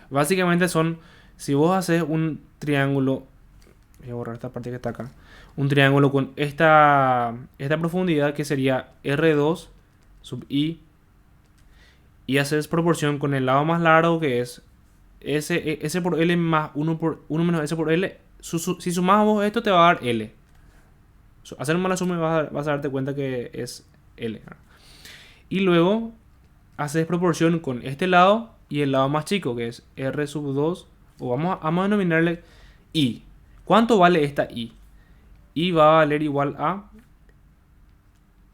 básicamente son, si vos haces un triángulo, voy a borrar esta parte que está acá, un triángulo con esta profundidad que sería R2 sub I, y haces proporción con el lado más largo que es S por L más 1 menos S por L. Si sumas vos esto te va a dar L. Hacer una mala suma vas a darte cuenta que es L. Y luego haces proporción con este lado y el lado más chico que es R sub 2, o vamos a denominarle I. ¿Cuánto vale esta I? I va a valer igual a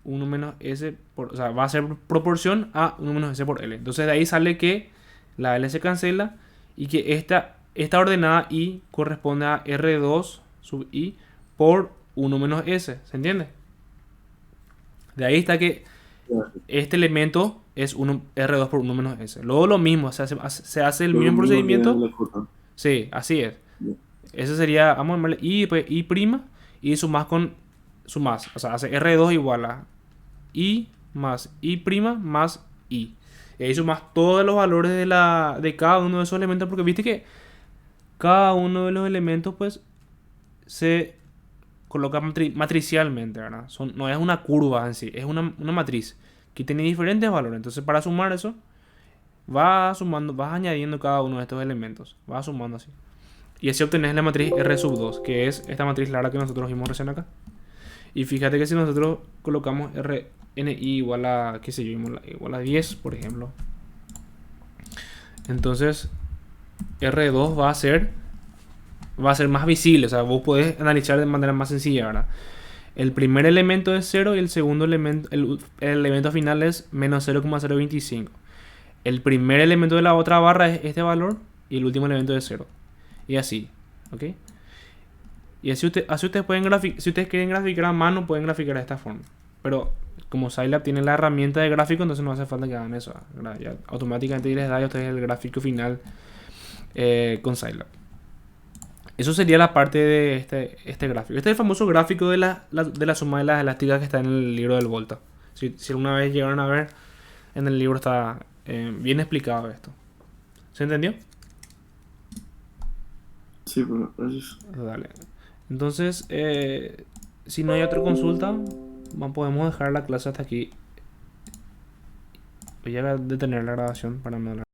1 menos S por, o sea, va a ser proporción a 1 menos S por L. Entonces de ahí sale que la L se cancela y que esta ordenada I corresponde a R2 sub I por 1 menos S. ¿Se entiende? De ahí está que este elemento es R2 por 1 menos S. Luego lo mismo, se hace el mismo procedimiento. Sí, así es. Ese sería, vamos a llamarle I, pues I', y sumas con sumas. O sea, hace R2 igual a I más I' más I. Y ahí sumas todos los valores de cada uno de esos elementos, porque viste que cada uno de los elementos pues se coloca matricialmente, ¿verdad? No es una curva en sí, es una matriz que tiene diferentes valores. Entonces, para sumar eso, vas sumando, vas añadiendo cada uno de estos elementos, vas sumando así. Y así obtenés la matriz R sub 2, que es esta matriz larga que nosotros vimos recién acá. Y fíjate que si nosotros colocamos RNI igual a, qué sé yo, igual a 10, por ejemplo, entonces R2 va a ser más visible. O sea, vos podés analizar de manera más sencilla, ¿verdad? El primer elemento es 0 y el segundo elemento, el elemento final es menos 0,025. El primer elemento de la otra barra es este valor y el último elemento es 0. Y así, ¿ok? Y así ustedes pueden graficar. Si ustedes quieren graficar a mano, pueden graficar de esta forma. Pero como Scilab tiene la herramienta de gráfico, entonces no hace falta que hagan eso. Ya automáticamente les da a ustedes el gráfico final con Scilab. Eso sería la parte de este gráfico. Este es el famoso gráfico de la suma de las elásticas que está en el libro del Volta. Si alguna vez llegaron a ver, en el libro está bien explicado esto. ¿Se entendió? Sí, bueno, gracias. Dale. Entonces, si no hay otra consulta, podemos dejar la clase hasta aquí. Voy a detener la grabación para no